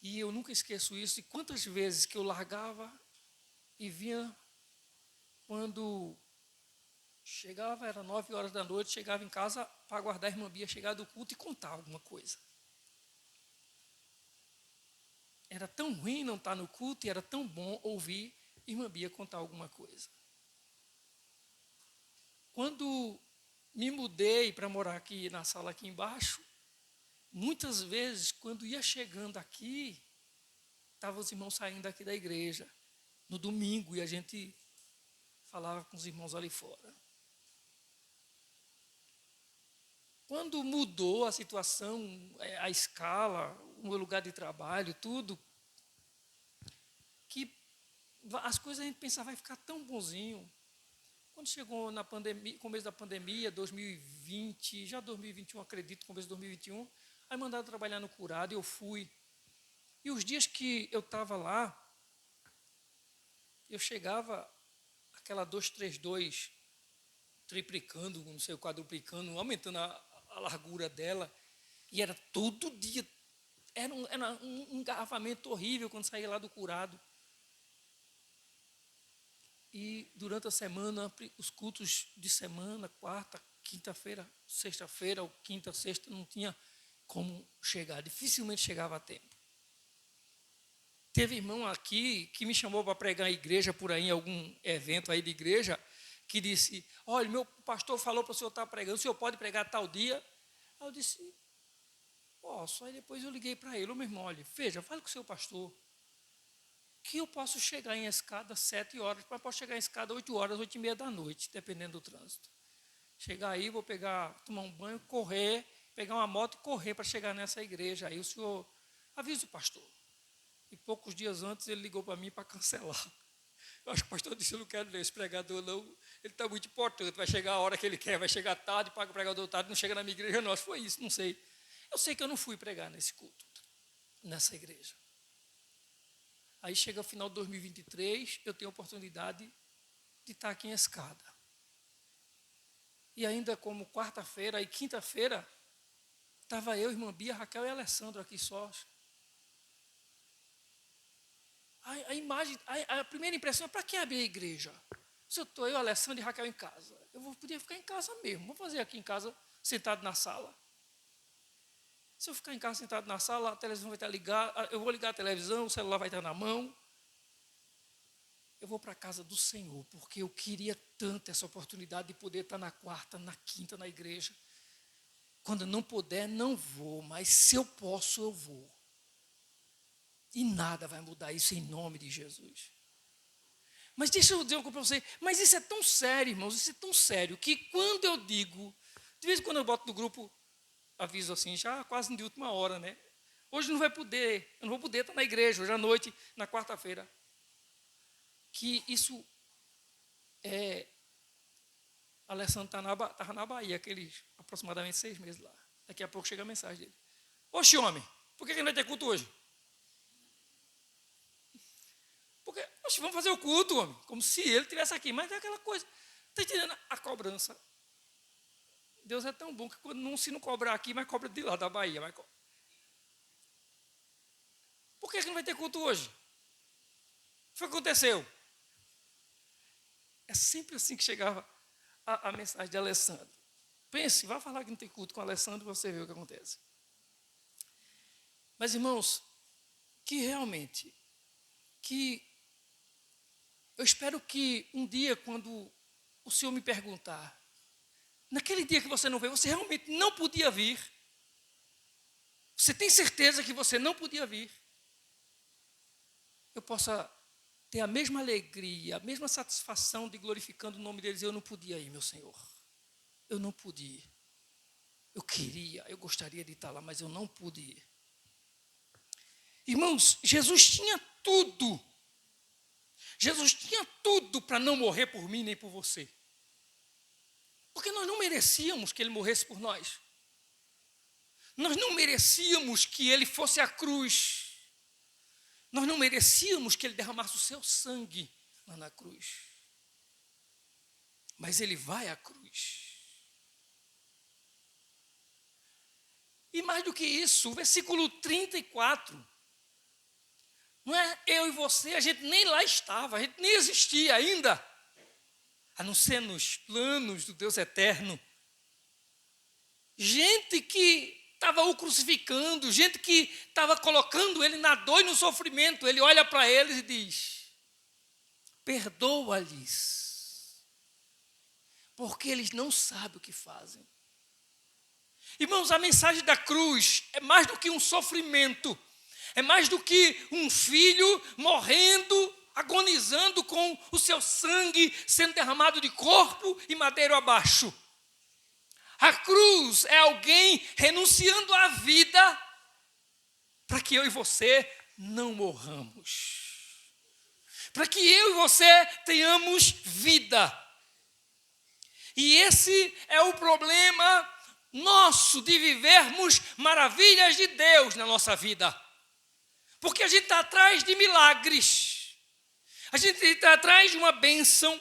e eu nunca esqueço isso, e quantas vezes que eu largava e vinha, quando chegava, era 9 horas da noite, chegava em casa para aguardar a irmã Bia chegar do culto e contar alguma coisa. Era tão ruim não estar no culto e era tão bom ouvir a irmã Bia contar alguma coisa. Quando me mudei para morar aqui na sala aqui embaixo, muitas vezes, quando ia chegando aqui, estavam os irmãos saindo aqui da igreja, no domingo, e a gente falava com os irmãos ali fora. Quando mudou a situação, a escala, o meu lugar de trabalho, tudo, que as coisas a gente pensava vai ficar tão bonzinho. Quando chegou na pandemia, começo da pandemia, 2020, já 2021, acredito, começo de 2021, aí mandaram trabalhar no Curado e eu fui. E os dias que eu estava lá, eu chegava, aquela 232, triplicando, não sei, quadruplicando, aumentando a largura dela, e era todo dia, era um engarrafamento horrível quando saía lá do Curado. E durante a semana, os cultos de semana, quarta, quinta-feira, sexta-feira, ou quinta, sexta, não tinha como chegar, dificilmente chegava a tempo. Teve irmão aqui que me chamou para pregar em igreja por aí, em algum evento aí de igreja, que disse, olha, meu pastor falou para o senhor estar pregando, o senhor pode pregar tal dia? Aí eu disse, posso. Aí depois eu liguei para ele, meu irmão, olha, veja, fale com o seu pastor, que eu posso chegar em escada 7 horas, mas posso chegar em escada 8 horas, 8h30 da noite, dependendo do trânsito. Chegar aí, vou tomar um banho, correr, pegar uma moto e correr para chegar nessa igreja. Aí o senhor avisa o pastor. E poucos dias antes ele ligou para mim para cancelar. Eu acho que o pastor disse, eu não quero ler esse pregador não, ele está muito importante, vai chegar a hora que ele quer, vai chegar tarde, paga o pregador tarde, não chega na minha igreja, não, foi isso, não sei. Eu sei que eu não fui pregar nesse culto, nessa igreja. Aí chega o final de 2023, eu tenho a oportunidade de estar aqui em escada. E ainda como quarta-feira e quinta-feira, estava eu, irmã Bia, Raquel e Alessandro aqui sós. A primeira impressão é, para que abrir a igreja? Se eu estou, eu, Alessandro e Raquel em casa, podia ficar em casa mesmo, vou fazer aqui em casa, sentado na sala. Se eu ficar em casa sentado na sala, a televisão vai estar ligada, eu vou ligar a televisão, o celular vai estar na mão. Eu vou para a casa do Senhor, porque eu queria tanto essa oportunidade de poder estar na quarta, na quinta, na igreja. Quando não puder, não vou, mas se eu posso, eu vou. E nada vai mudar isso em nome de Jesus. Mas deixa eu dizer uma coisa para você, mas isso é tão sério, irmãos, isso é tão sério, que quando eu digo, de vez em quando eu boto no grupo, aviso assim, já quase de última hora, né? Hoje não vai poder, eu não vou poder estar na igreja, hoje à noite, na quarta-feira. Que isso é... Alessandro estava na Bahia, aqueles aproximadamente 6 meses lá. Daqui a pouco chega a mensagem dele. Oxe, homem, por que não vai ter culto hoje? Porque, oxe, vamos fazer o culto, homem, como se ele estivesse aqui. Mas é aquela coisa, está entendendo a cobrança? Deus é tão bom que quando se não cobrar aqui, mas cobra de lá da Bahia. Por que não vai ter culto hoje? O que aconteceu? É sempre assim que chegava a mensagem de Alessandro. Pense, vai falar que não tem culto com Alessandro, você vê o que acontece. Mas, irmãos, que realmente, que eu espero que um dia, quando o Senhor me perguntar, naquele dia que você não veio, você realmente não podia vir, você tem certeza que você não podia vir, eu possa ter a mesma alegria, a mesma satisfação de glorificando o nome deles. Eu não podia ir, meu Senhor. Eu não pude ir. Eu queria, eu gostaria de estar lá, mas eu não pude ir. Irmãos, Jesus tinha tudo. Jesus tinha tudo para não morrer por mim nem por você. Porque nós não merecíamos que ele morresse por nós. Nós não merecíamos que ele fosse à cruz. Nós não merecíamos que ele derramasse o seu sangue lá na cruz. Mas ele vai à cruz. E mais do que isso, o versículo 34, não é eu e você, a gente nem lá estava, a gente nem existia ainda, a não ser nos planos do Deus eterno. Gente que estava o crucificando, gente que estava colocando ele na dor e no sofrimento. Ele olha para eles e diz, perdoa-lhes, porque eles não sabem o que fazem. Irmãos, a mensagem da cruz é mais do que um sofrimento, é mais do que um filho morrendo, agonizando com o seu sangue sendo derramado de corpo e madeiro abaixo. A cruz é alguém renunciando à vida para que eu e você não morramos. Para que eu e você tenhamos vida. E esse é o problema nosso de vivermos maravilhas de Deus na nossa vida. Porque a gente está atrás de milagres. A gente está atrás de uma bênção.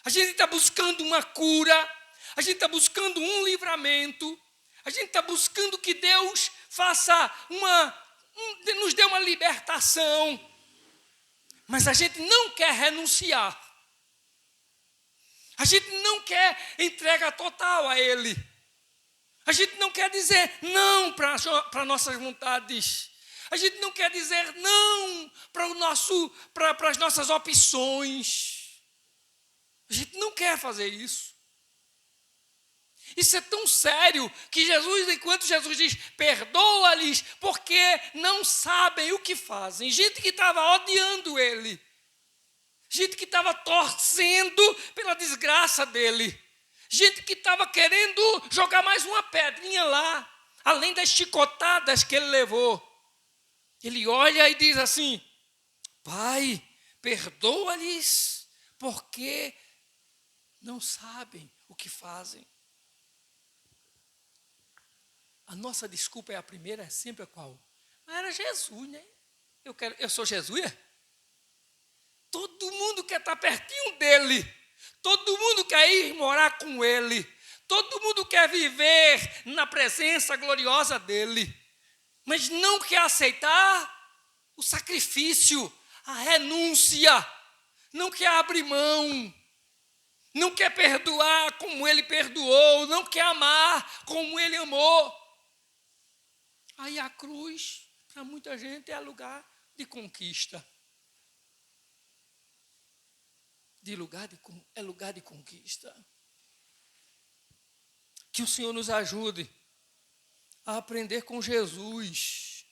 A gente está buscando uma cura. A gente está buscando um livramento. A gente está buscando que Deus nos dê uma libertação. Mas a gente não quer renunciar A gente não quer entrega total a Ele. A gente não quer dizer não para nossas vontades. A gente não quer dizer não para as nossas opções. A gente não quer fazer isso. Isso é tão sério que Jesus, enquanto Jesus diz, perdoa-lhes, porque não sabem o que fazem. Gente que estava odiando ele. Gente que estava torcendo pela desgraça dele. Gente que estava querendo jogar mais uma pedrinha lá, além das chicotadas que ele levou. Ele olha e diz assim, Pai, perdoa-lhes, porque não sabem o que fazem. A nossa desculpa é a primeira, é sempre a qual? Mas era Jesus, né? Eu sou Jesus, é? Todo mundo quer estar pertinho dele. Todo mundo quer ir morar com ele. Todo mundo quer viver na presença gloriosa dele. Mas não quer aceitar o sacrifício, a renúncia. Não quer abrir mão. Não quer perdoar como ele perdoou. Não quer amar como ele amou. Aí a cruz, para muita gente, é lugar de conquista. É lugar de conquista. Que o Senhor nos ajude a aprender com Jesus.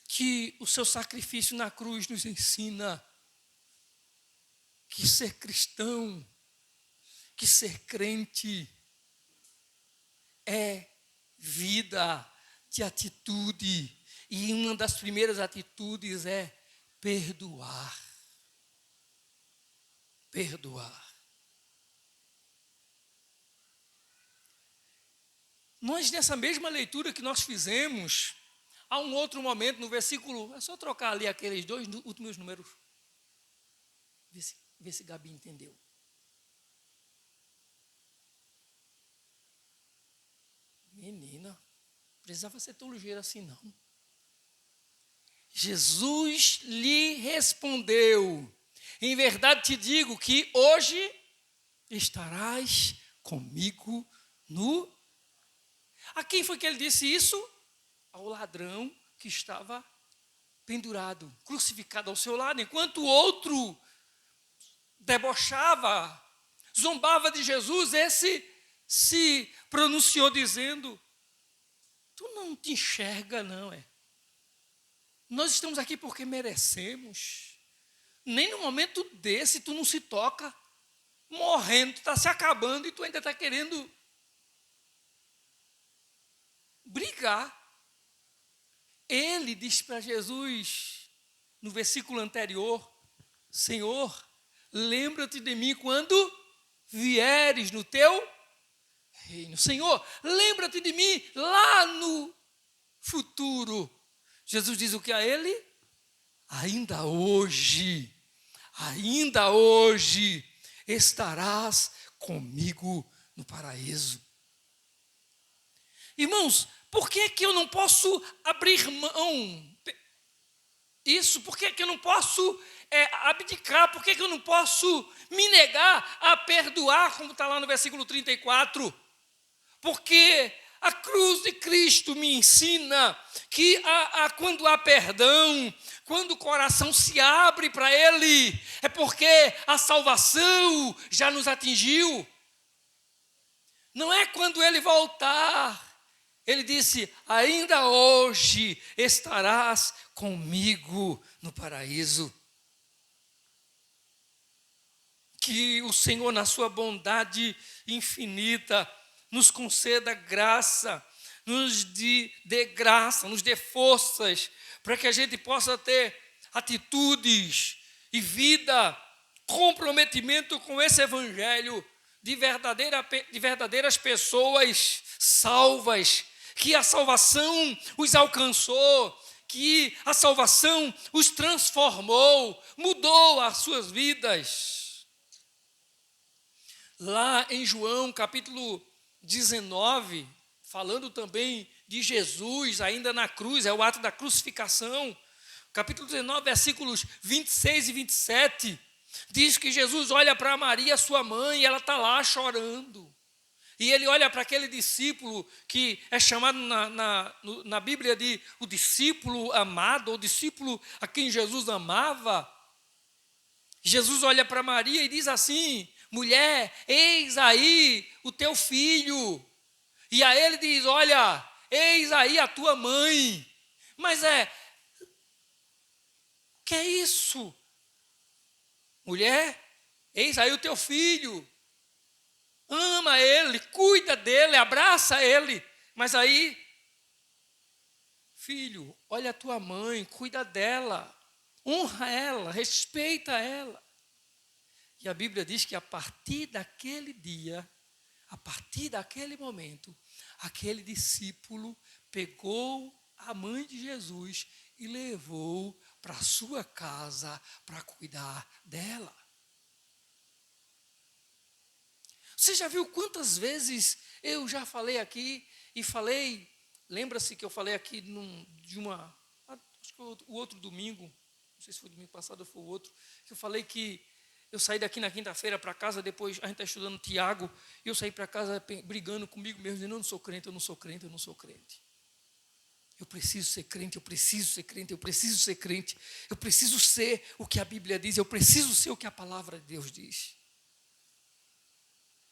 Que o seu sacrifício na cruz nos ensina que ser cristão, que ser crente é vida de atitude. E uma das primeiras atitudes é perdoar. Perdoar. Nós, nessa mesma leitura que nós fizemos, há um outro momento no versículo, é só trocar ali aqueles 2 últimos números. Vê se Gabi entendeu. Menina, precisava ser tão ligeiro assim não. Jesus lhe respondeu, em verdade te digo que hoje estarás comigo no... A quem foi que ele disse isso? Ao ladrão que estava pendurado, crucificado ao seu lado, enquanto o outro debochava, zombava de Jesus, esse se pronunciou dizendo, tu não te enxerga não, é? Nós estamos aqui porque merecemos. Nem no momento desse tu não se toca, morrendo, tu está se acabando e tu ainda está querendo brigar. Ele disse para Jesus, no versículo anterior, Senhor, lembra-te de mim quando vieres no teu reino. Senhor, lembra-te de mim lá no futuro. Jesus diz o que a ele? Ainda hoje estarás comigo no paraíso. Irmãos, por que eu não posso abrir mão? Isso, por que eu não posso abdicar? Por que eu não posso me negar a perdoar, como está lá no versículo 34? Porque a cruz de Cristo me ensina que quando há perdão, quando o coração se abre para Ele, é porque a salvação já nos atingiu. Não é quando Ele voltar. Ele disse, ainda hoje estarás comigo no paraíso. Que o Senhor, na sua bondade infinita, nos conceda graça, nos dê graça, nos dê forças, para que a gente possa ter atitudes e vida, comprometimento com esse evangelho de verdadeiras pessoas salvas, que a salvação os alcançou, que a salvação os transformou, mudou as suas vidas. Lá em João, capítulo 19, falando também de Jesus, ainda na cruz, é o ato da crucificação, capítulo 19, versículos 26 e 27, Diz que Jesus olha para Maria, sua mãe, e ela está lá chorando. E ele olha para aquele discípulo que é chamado na Bíblia de o discípulo amado, ou discípulo a quem Jesus amava. Jesus olha para Maria e diz assim: mulher, eis aí o teu filho. E a ele diz: olha, eis aí a tua mãe. Mas o que é isso? Mulher, eis aí o teu filho. Ama ele, cuida dele, abraça ele. Mas aí, filho, olha a tua mãe, cuida dela, honra ela, respeita ela. E a Bíblia diz que a partir daquele dia, a partir daquele momento, aquele discípulo pegou a mãe de Jesus e levou para a sua casa para cuidar dela. Você já viu quantas vezes eu já falei aqui e falei, lembra-se que eu falei aqui acho que o outro domingo, não sei se foi domingo passado ou foi o outro, que eu falei que eu saí daqui na quinta-feira para casa, depois a gente está estudando Tiago, e eu saí para casa brigando comigo mesmo, dizendo: eu não sou crente, eu não sou crente, eu não sou crente. Eu preciso ser crente, eu preciso ser crente, eu preciso ser crente, eu preciso ser o que a Bíblia diz, eu preciso ser o que a palavra de Deus diz.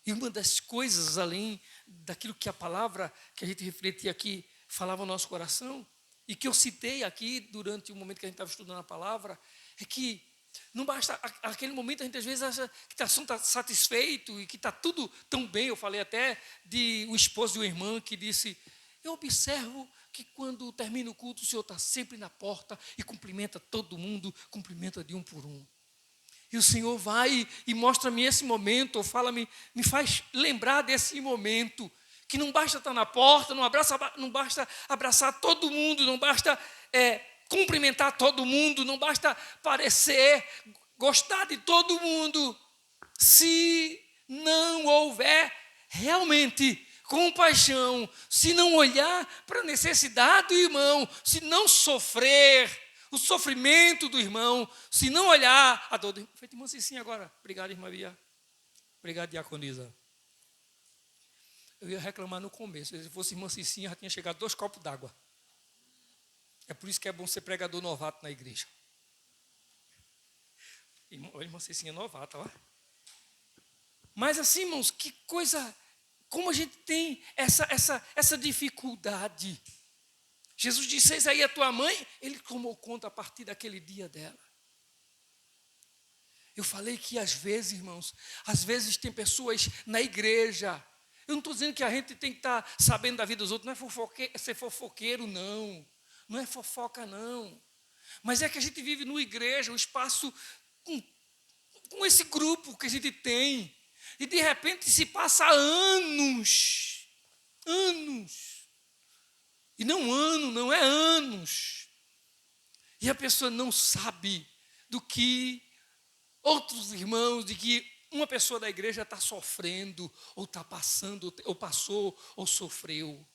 E uma das coisas, além daquilo que a palavra que a gente refletia aqui falava no nosso coração, e que eu citei aqui durante o momento que a gente estava estudando a palavra, é que não basta, aquele momento a gente às vezes acha que está satisfeito e que está tudo tão bem. Eu falei até de um esposo de uma irmã que disse: eu observo que quando termina o culto, o senhor está sempre na porta e cumprimenta todo mundo, cumprimenta de um por um. E o Senhor vai e mostra-me esse momento, ou fala-me, me faz lembrar desse momento, que não basta estar na porta, não basta abraçar todo mundo, não basta cumprimentar todo mundo, não basta parecer gostar de todo mundo, se não houver realmente compaixão, se não olhar para a necessidade do irmão, se não sofrer o sofrimento do irmão, se não olhar a dor do irmão. Foi irmã Cicinha agora. Obrigado, irmã Bia. Obrigado, diaconisa. Eu ia reclamar no começo. Se fosse irmã Cicinha, já tinha chegado 2 copos d'água. É por isso que é bom ser pregador novato na igreja. Irmã Cicinha novata, ó. Mas assim, irmãos, que coisa, como a gente tem essa dificuldade. Jesus disse: eis aí a tua mãe. Ele tomou conta a partir daquele dia dela. Eu falei que às vezes, irmãos, às vezes tem pessoas na igreja. Eu não estou dizendo que a gente tem que estar sabendo da vida dos outros. Não é ser fofoqueiro, não. Não é fofoca, não. Mas é que a gente vive numa igreja, um espaço com esse grupo que a gente tem. E de repente se passa anos. E não é anos. E a pessoa não sabe do que outros irmãos, de que uma pessoa da igreja está sofrendo, ou está passando, ou passou, ou sofreu.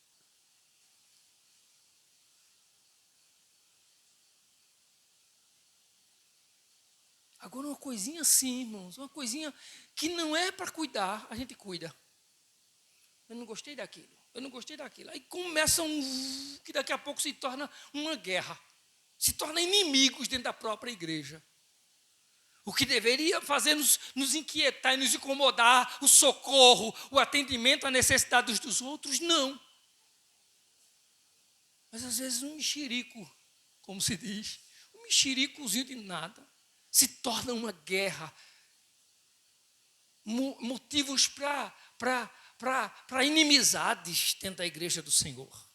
Agora uma coisinha assim, irmãos, uma coisinha que não é para cuidar, a gente cuida. Eu não gostei daquilo. Aí começa que daqui a pouco se torna uma guerra. Se torna inimigos dentro da própria igreja. O que deveria fazer nos inquietar e nos incomodar, o socorro, o atendimento às necessidades dos outros, não. Mas às vezes um mexerico, como se diz, um mexericozinho de nada, se torna uma guerra. Motivos para inimizades dentro da igreja do Senhor.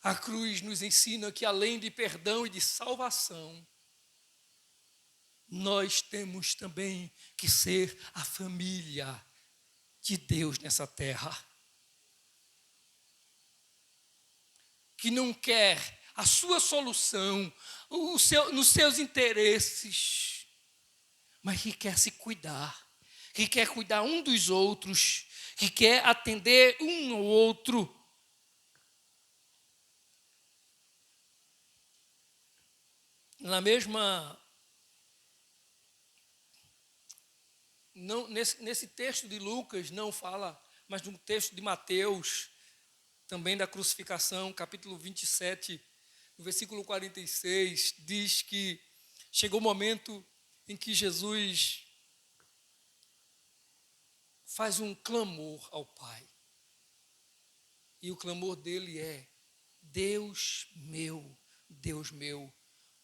A cruz nos ensina que além de perdão e de salvação, nós temos também que ser a família de Deus nessa terra. Que não quer a sua solução, nos seus interesses, mas que quer se cuidar, que quer cuidar um dos outros, que quer atender um ao outro. Na mesma não, nesse texto de Lucas não fala, mas no texto de Mateus, também da crucificação, capítulo 27, no versículo 46, diz que chegou o momento em que Jesus faz um clamor ao Pai. E o clamor dele é: Deus meu,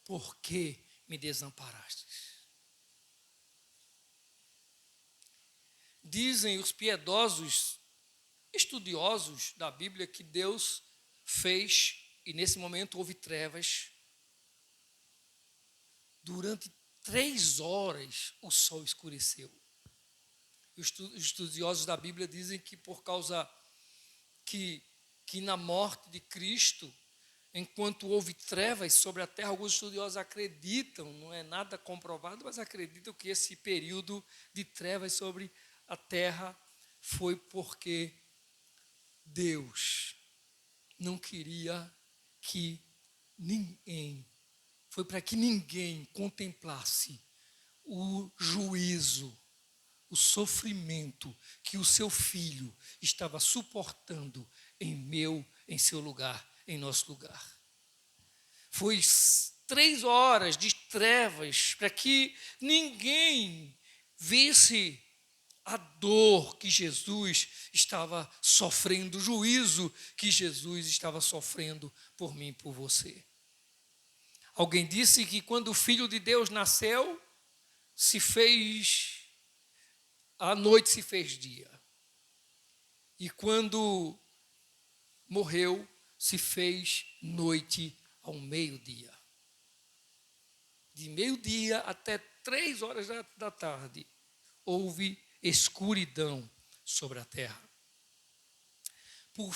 por que me desamparastes? Dizem os piedosos, estudiosos da Bíblia, que Deus fez, e nesse momento houve trevas. Durante 3 horas o sol escureceu. Os estudiosos da Bíblia dizem que por causa que na morte de Cristo, enquanto houve trevas sobre a terra, alguns estudiosos acreditam, não é nada comprovado, mas acreditam que esse período de trevas sobre a terra foi porque Deus não queria que ninguém, foi para que ninguém contemplasse o juízo, o sofrimento que o seu filho estava suportando em seu lugar, em nosso lugar. Foi 3 horas de trevas para que ninguém visse a dor que Jesus estava sofrendo, o juízo que Jesus estava sofrendo por mim e por você. Alguém disse que quando o Filho de Deus nasceu, a noite se fez dia. E quando morreu, se fez noite ao meio-dia. De meio-dia até 3 horas da tarde, houve escuridão sobre a terra. Por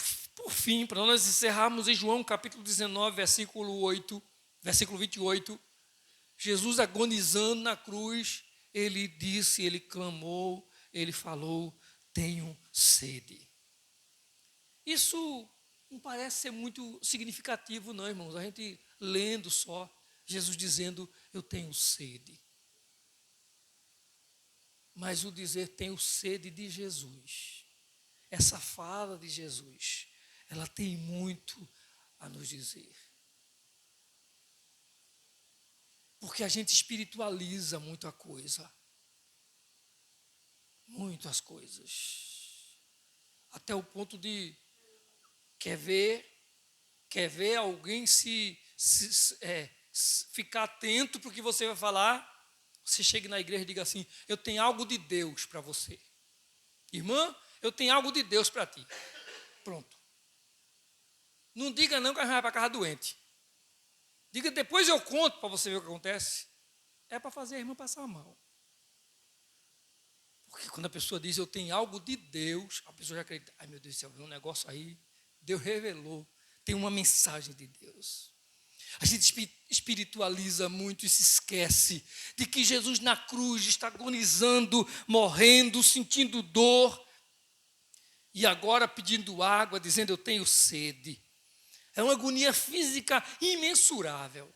fim, para nós encerrarmos em João capítulo 19, versículo 28, Jesus agonizando na cruz, ele disse, ele clamou, ele falou: tenho sede. Isso não parece ser muito significativo, não, irmãos. A gente lendo só, Jesus dizendo: eu tenho sede. Mas o dizer tenho sede de Jesus, essa fala de Jesus, ela tem muito a nos dizer. Porque a gente espiritualiza muito a coisa. Muitas coisas. Até o ponto de quer ver alguém ficar atento para o que você vai falar. Você chega na igreja e diga assim: eu tenho algo de Deus para você. Irmã, eu tenho algo de Deus para ti. Pronto. Não diga não que a gente vai para a casa doente. Diga, depois eu conto para você ver o que acontece. É para fazer a irmã passar mal. Porque quando a pessoa diz eu tenho algo de Deus, a pessoa já acredita: ai meu Deus do céu, um negócio aí, Deus revelou, tem uma mensagem de Deus. A gente espiritualiza muito e se esquece de que Jesus na cruz está agonizando, morrendo, sentindo dor, e agora pedindo água, dizendo eu tenho sede. É uma agonia física imensurável.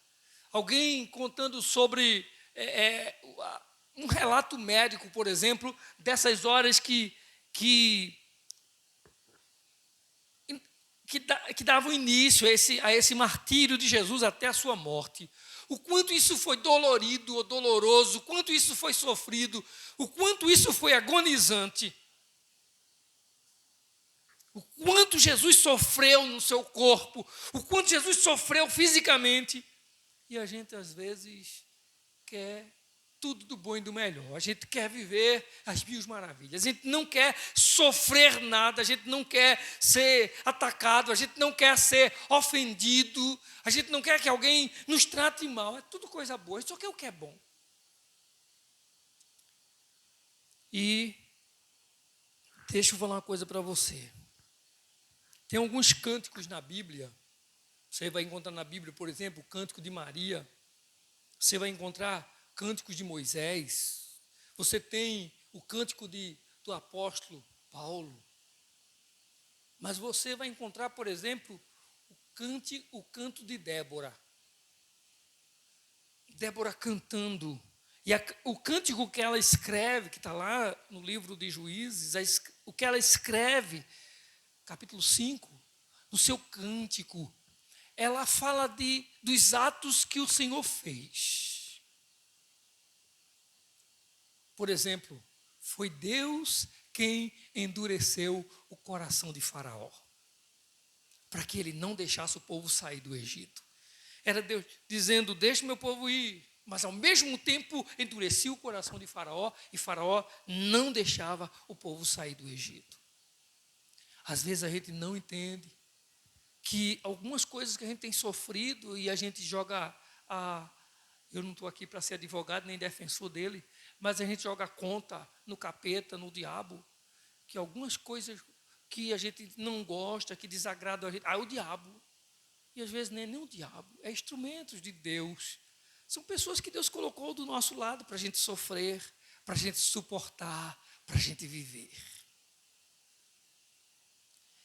Alguém contando sobre um relato médico, por exemplo, dessas horas que davam início a esse martírio de Jesus até a sua morte. O quanto isso foi dolorido ou doloroso, o quanto isso foi sofrido, o quanto isso foi agonizante. O quanto Jesus sofreu no seu corpo, o quanto Jesus sofreu fisicamente. E a gente, às vezes, quer tudo do bom e do melhor. A gente quer viver as 1000 maravilhas. A gente não quer sofrer nada, a gente não quer ser atacado, a gente não quer ser ofendido, a gente não quer que alguém nos trate mal. É tudo coisa boa, só que é o que é bom. E deixa eu falar uma coisa para você. Tem alguns cânticos na Bíblia. Você vai encontrar na Bíblia, por exemplo, o Cântico de Maria. Você vai encontrar cânticos de Moisés. Você tem o cântico do apóstolo Paulo. Mas você vai encontrar, por exemplo, o canto de Débora. Débora cantando. E o cântico que ela escreve, que está lá no livro de Juízes, o que ela escreve, capítulo 5, no seu cântico, ela fala dos atos que o Senhor fez. Por exemplo, foi Deus quem endureceu o coração de Faraó, para que ele não deixasse o povo sair do Egito. Era Deus dizendo, deixe meu povo ir, mas ao mesmo tempo endurecia o coração de Faraó, e Faraó não deixava o povo sair do Egito. Às vezes a gente não entende que algumas coisas que a gente tem sofrido e a gente joga eu não estou aqui para ser advogado nem defensor dele, mas a gente joga a conta no capeta, no diabo, que algumas coisas que a gente não gosta, que desagradam a gente, é o diabo. E às vezes não é nem o diabo, é instrumentos de Deus. São pessoas que Deus colocou do nosso lado para a gente sofrer, para a gente suportar, para a gente viver.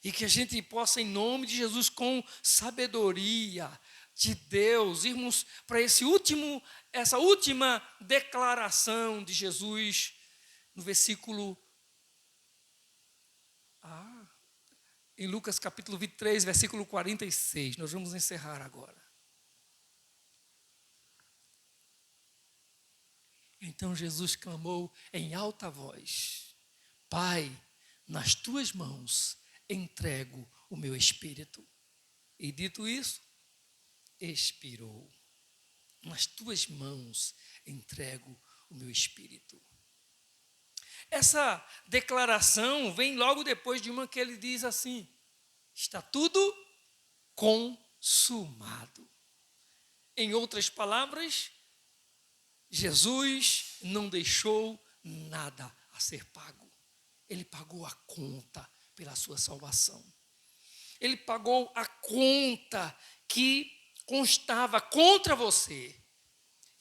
E que a gente possa, em nome de Jesus, com sabedoria de Deus, irmos para essa última declaração de Jesus, no versículo, em Lucas capítulo 23, versículo 46. Nós vamos encerrar agora. Então Jesus clamou em alta voz: Pai, nas tuas mãos entrego o meu espírito. E dito isso, expirou. Nas tuas mãos entrego o meu espírito. Essa declaração vem logo depois de uma que ele diz assim: está tudo consumado. Em outras palavras, Jesus não deixou nada a ser pago. Ele pagou a conta pela sua salvação. Ele pagou a conta que constava contra você.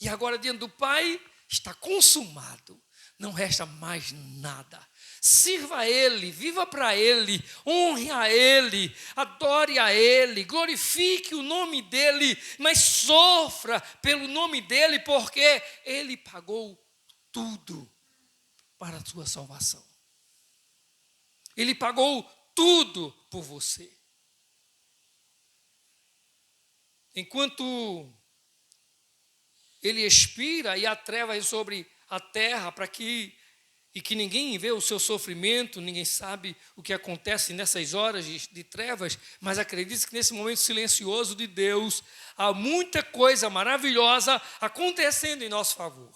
E agora, diante do Pai, está consumado. Não resta mais nada. Sirva a Ele, viva para Ele, honre a Ele, adore a Ele, glorifique o nome dEle, mas sofra pelo nome dEle, porque Ele pagou tudo para a sua salvação. Ele pagou tudo por você. Enquanto Ele expira e há trevas sobre a terra e que ninguém vê o seu sofrimento, ninguém sabe o que acontece nessas horas de trevas, mas acredite que nesse momento silencioso de Deus, há muita coisa maravilhosa acontecendo em nosso favor.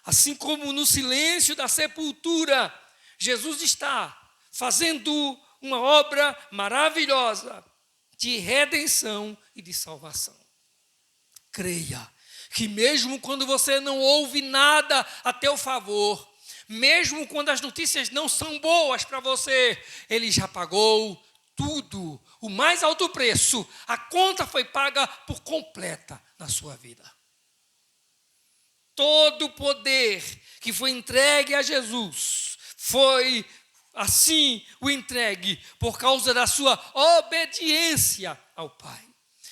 Assim como no silêncio da sepultura, Jesus está fazendo uma obra maravilhosa de redenção e de salvação. Creia que mesmo quando você não ouve nada a teu favor, mesmo quando as notícias não são boas para você, Ele já pagou tudo, o mais alto preço, a conta foi paga por completa na sua vida. Todo o poder que foi entregue a Jesus foi assim o entregue por causa da sua obediência ao Pai.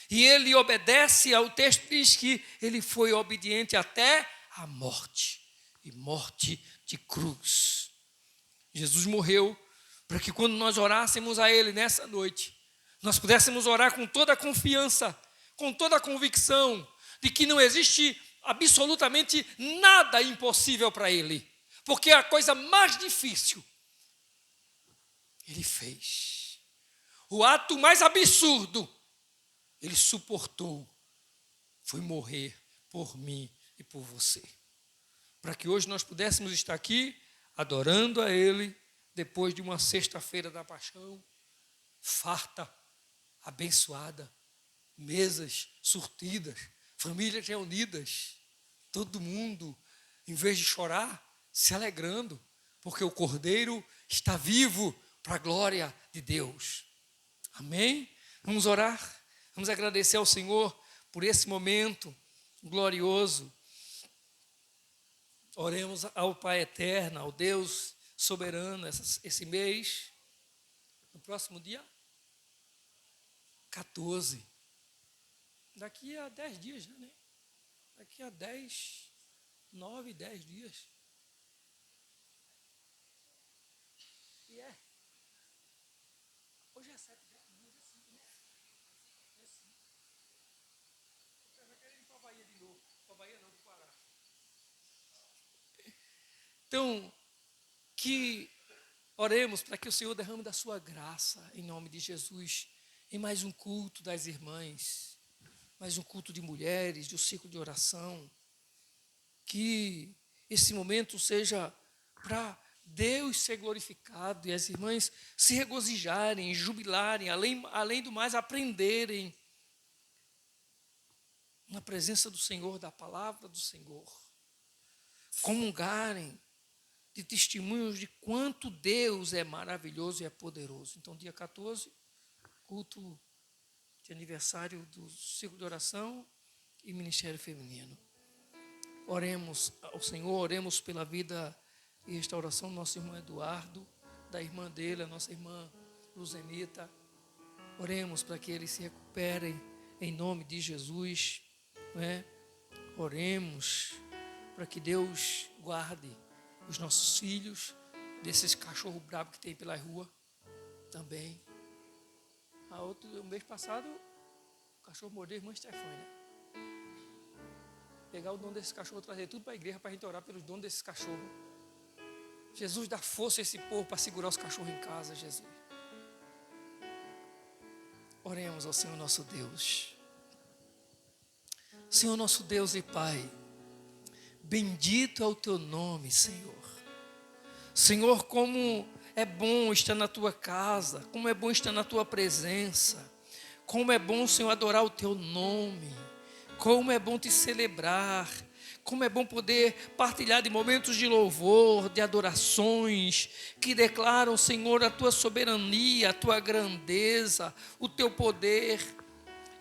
E ele obedece, o texto diz que ele foi obediente até a morte, e morte de cruz. Jesus morreu para que quando nós orássemos a Ele nessa noite, nós pudéssemos orar com toda a confiança, com toda a convicção de que não existe absolutamente nada impossível para Ele, porque a coisa mais difícil Ele fez. O ato mais absurdo Ele suportou, foi morrer por mim e por você. Para que hoje nós pudéssemos estar aqui adorando a Ele, depois de uma sexta-feira da paixão, farta, abençoada, mesas surtidas, famílias reunidas, todo mundo, em vez de chorar, se alegrando, porque o Cordeiro está vivo para a glória de Deus. Amém? Vamos orar? Vamos agradecer ao Senhor por esse momento glorioso. Oremos ao Pai eterno, ao Deus soberano, esse mês, no próximo dia 14. Daqui a 10 dias, né? Daqui a 10, 9, 10 dias. E é. Hoje é 7, hoje é 5, né? É 5. Eu já quero ir para a Bahia de novo. Para a Bahia não, para o Pará. Então, que oremos para que o Senhor derrame da sua graça, em nome de Jesus, em mais um culto das irmãs, mais um culto de mulheres, do ciclo de oração. Que esse momento seja para Deus ser glorificado e as irmãs se regozijarem, jubilarem, além do mais, aprenderem na presença do Senhor, da palavra do Senhor, comungarem de testemunhos de quanto Deus é maravilhoso e é poderoso. Então, dia 14, culto de aniversário do ciclo de oração e ministério feminino. Oremos ao Senhor, oremos pela vida e restauração do nosso irmão Eduardo, da irmã dele, a nossa irmã Luzenita. Oremos para que eles se recuperem em nome de Jesus, não é? Oremos para que Deus guarde os nossos filhos desses cachorros bravos que tem pela rua também. O mês passado, o cachorro mordeu a irmã Stefânia. Pegar o dono desse cachorro, trazer tudo para a igreja para a gente orar pelos donos desses cachorros. Jesus, dá força a esse povo para segurar os cachorros em casa, Jesus. Oremos ao Senhor nosso Deus. Senhor nosso Deus e Pai, bendito é o teu nome, Senhor. Senhor, como é bom estar na tua casa, como é bom estar na tua presença, como é bom, Senhor, adorar o teu nome, como é bom te celebrar, como é bom poder partilhar de momentos de louvor, de adorações, que declaram, Senhor, a tua soberania, a tua grandeza, o teu poder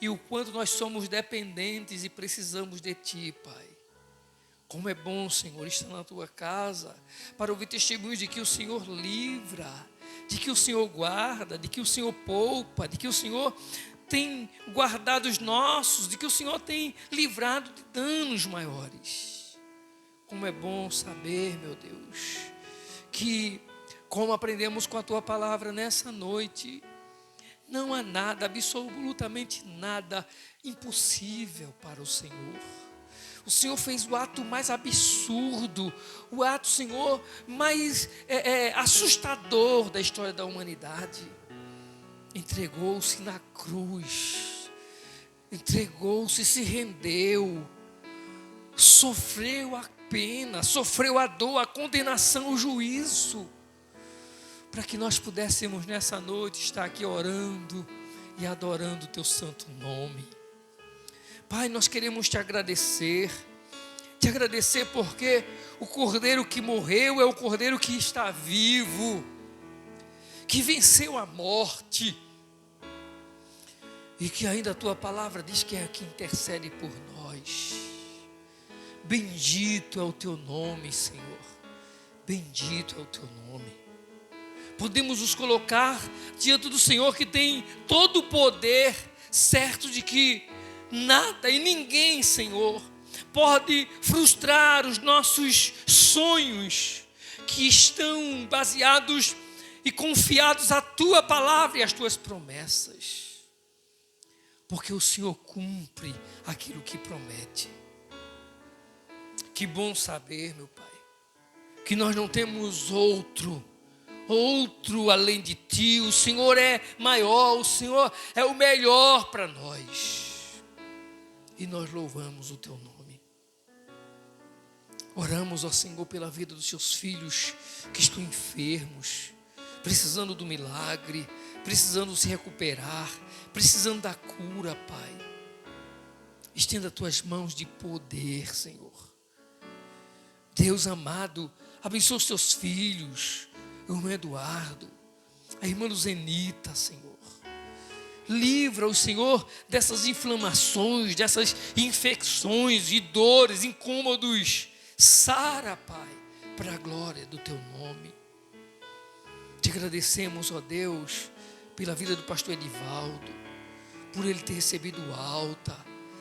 e o quanto nós somos dependentes e precisamos de ti, Pai. Como é bom, Senhor, estar na tua casa para ouvir testemunhos de que o Senhor livra, de que o Senhor guarda, de que o Senhor poupa, de que o Senhor tem guardado os nossos, de que o Senhor tem livrado de danos maiores. Como é bom saber, meu Deus, que como aprendemos com a tua palavra nessa noite, não há nada, absolutamente nada impossível para o Senhor. O Senhor fez o ato mais absurdo, o ato, Senhor, mais assustador da história da humanidade. Entregou-se na cruz, entregou-se, se rendeu, sofreu a pena, sofreu a dor, a condenação, o juízo, para que nós pudéssemos nessa noite estar aqui orando e adorando o teu santo nome. Pai, nós queremos te agradecer porque o Cordeiro que morreu é o Cordeiro que está vivo, que venceu a morte e que ainda a tua palavra diz que é que intercede por nós. Bendito é o teu nome, Senhor, bendito é o teu nome. Podemos nos colocar diante do Senhor que tem todo o poder, certo de que nada e ninguém, Senhor, pode frustrar os nossos sonhos que estão baseados e confiados à tua palavra e às tuas promessas, porque o Senhor cumpre aquilo que promete. Que bom saber, meu Pai, que nós não temos outro além de ti. O Senhor é maior, o Senhor é o melhor para nós, e nós louvamos o teu nome. Oramos, ó Senhor, pela vida dos seus filhos que estão enfermos, precisando do milagre, precisando se recuperar, precisando da cura, Pai. Estenda as tuas mãos de poder, Senhor. Deus amado, abençoa os teus filhos, o irmão Eduardo, a irmã Luzenita, Senhor. Livra-os, Senhor, dessas inflamações, dessas infecções e dores, incômodos. Sara, Pai, para a glória do teu nome. Te agradecemos, ó Deus, pela vida do pastor Edivaldo, por ele ter recebido alta,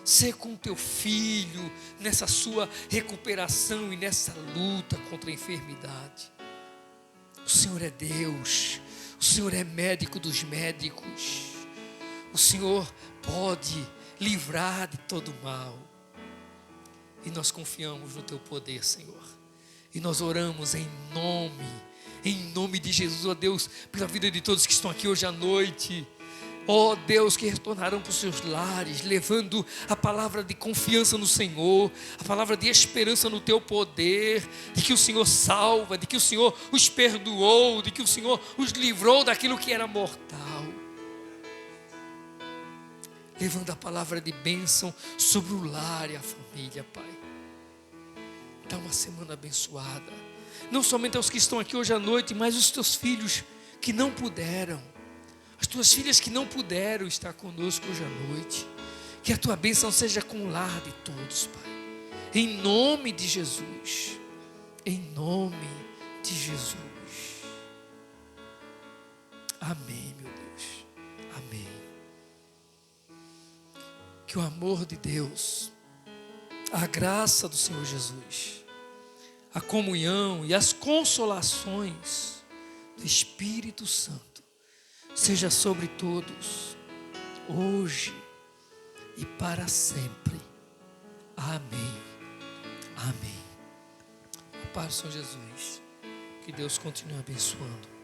Ser com teu filho nessa sua recuperação e nessa luta contra a enfermidade. O Senhor é Deus, o Senhor é médico dos médicos. O Senhor pode livrar de todo mal. E nós confiamos no teu poder, Senhor. E nós oramos em nome de Jesus, ó Deus, pela vida de todos que estão aqui hoje à noite. Ó Deus, que retornarão para os seus lares, levando a palavra de confiança no Senhor, a palavra de esperança no teu poder, de que o Senhor salva, de que o Senhor os perdoou, de que o Senhor os livrou daquilo que era mortal. Levando a palavra de bênção sobre o lar e a família, Pai. Dá uma semana abençoada, não somente aos que estão aqui hoje à noite, mas os teus filhos que não puderam, as tuas filhas que não puderam estar conosco hoje à noite. Que a tua bênção seja com o lar de todos, Pai. Em nome de Jesus. Em nome de Jesus. Amém, meu Deus. Amém. Que o amor de Deus, a graça do Senhor Jesus, a comunhão e as consolações do Espírito Santo seja sobre todos, hoje e para sempre. Amém. Amém. A paz do Senhor Jesus. Que Deus continue abençoando.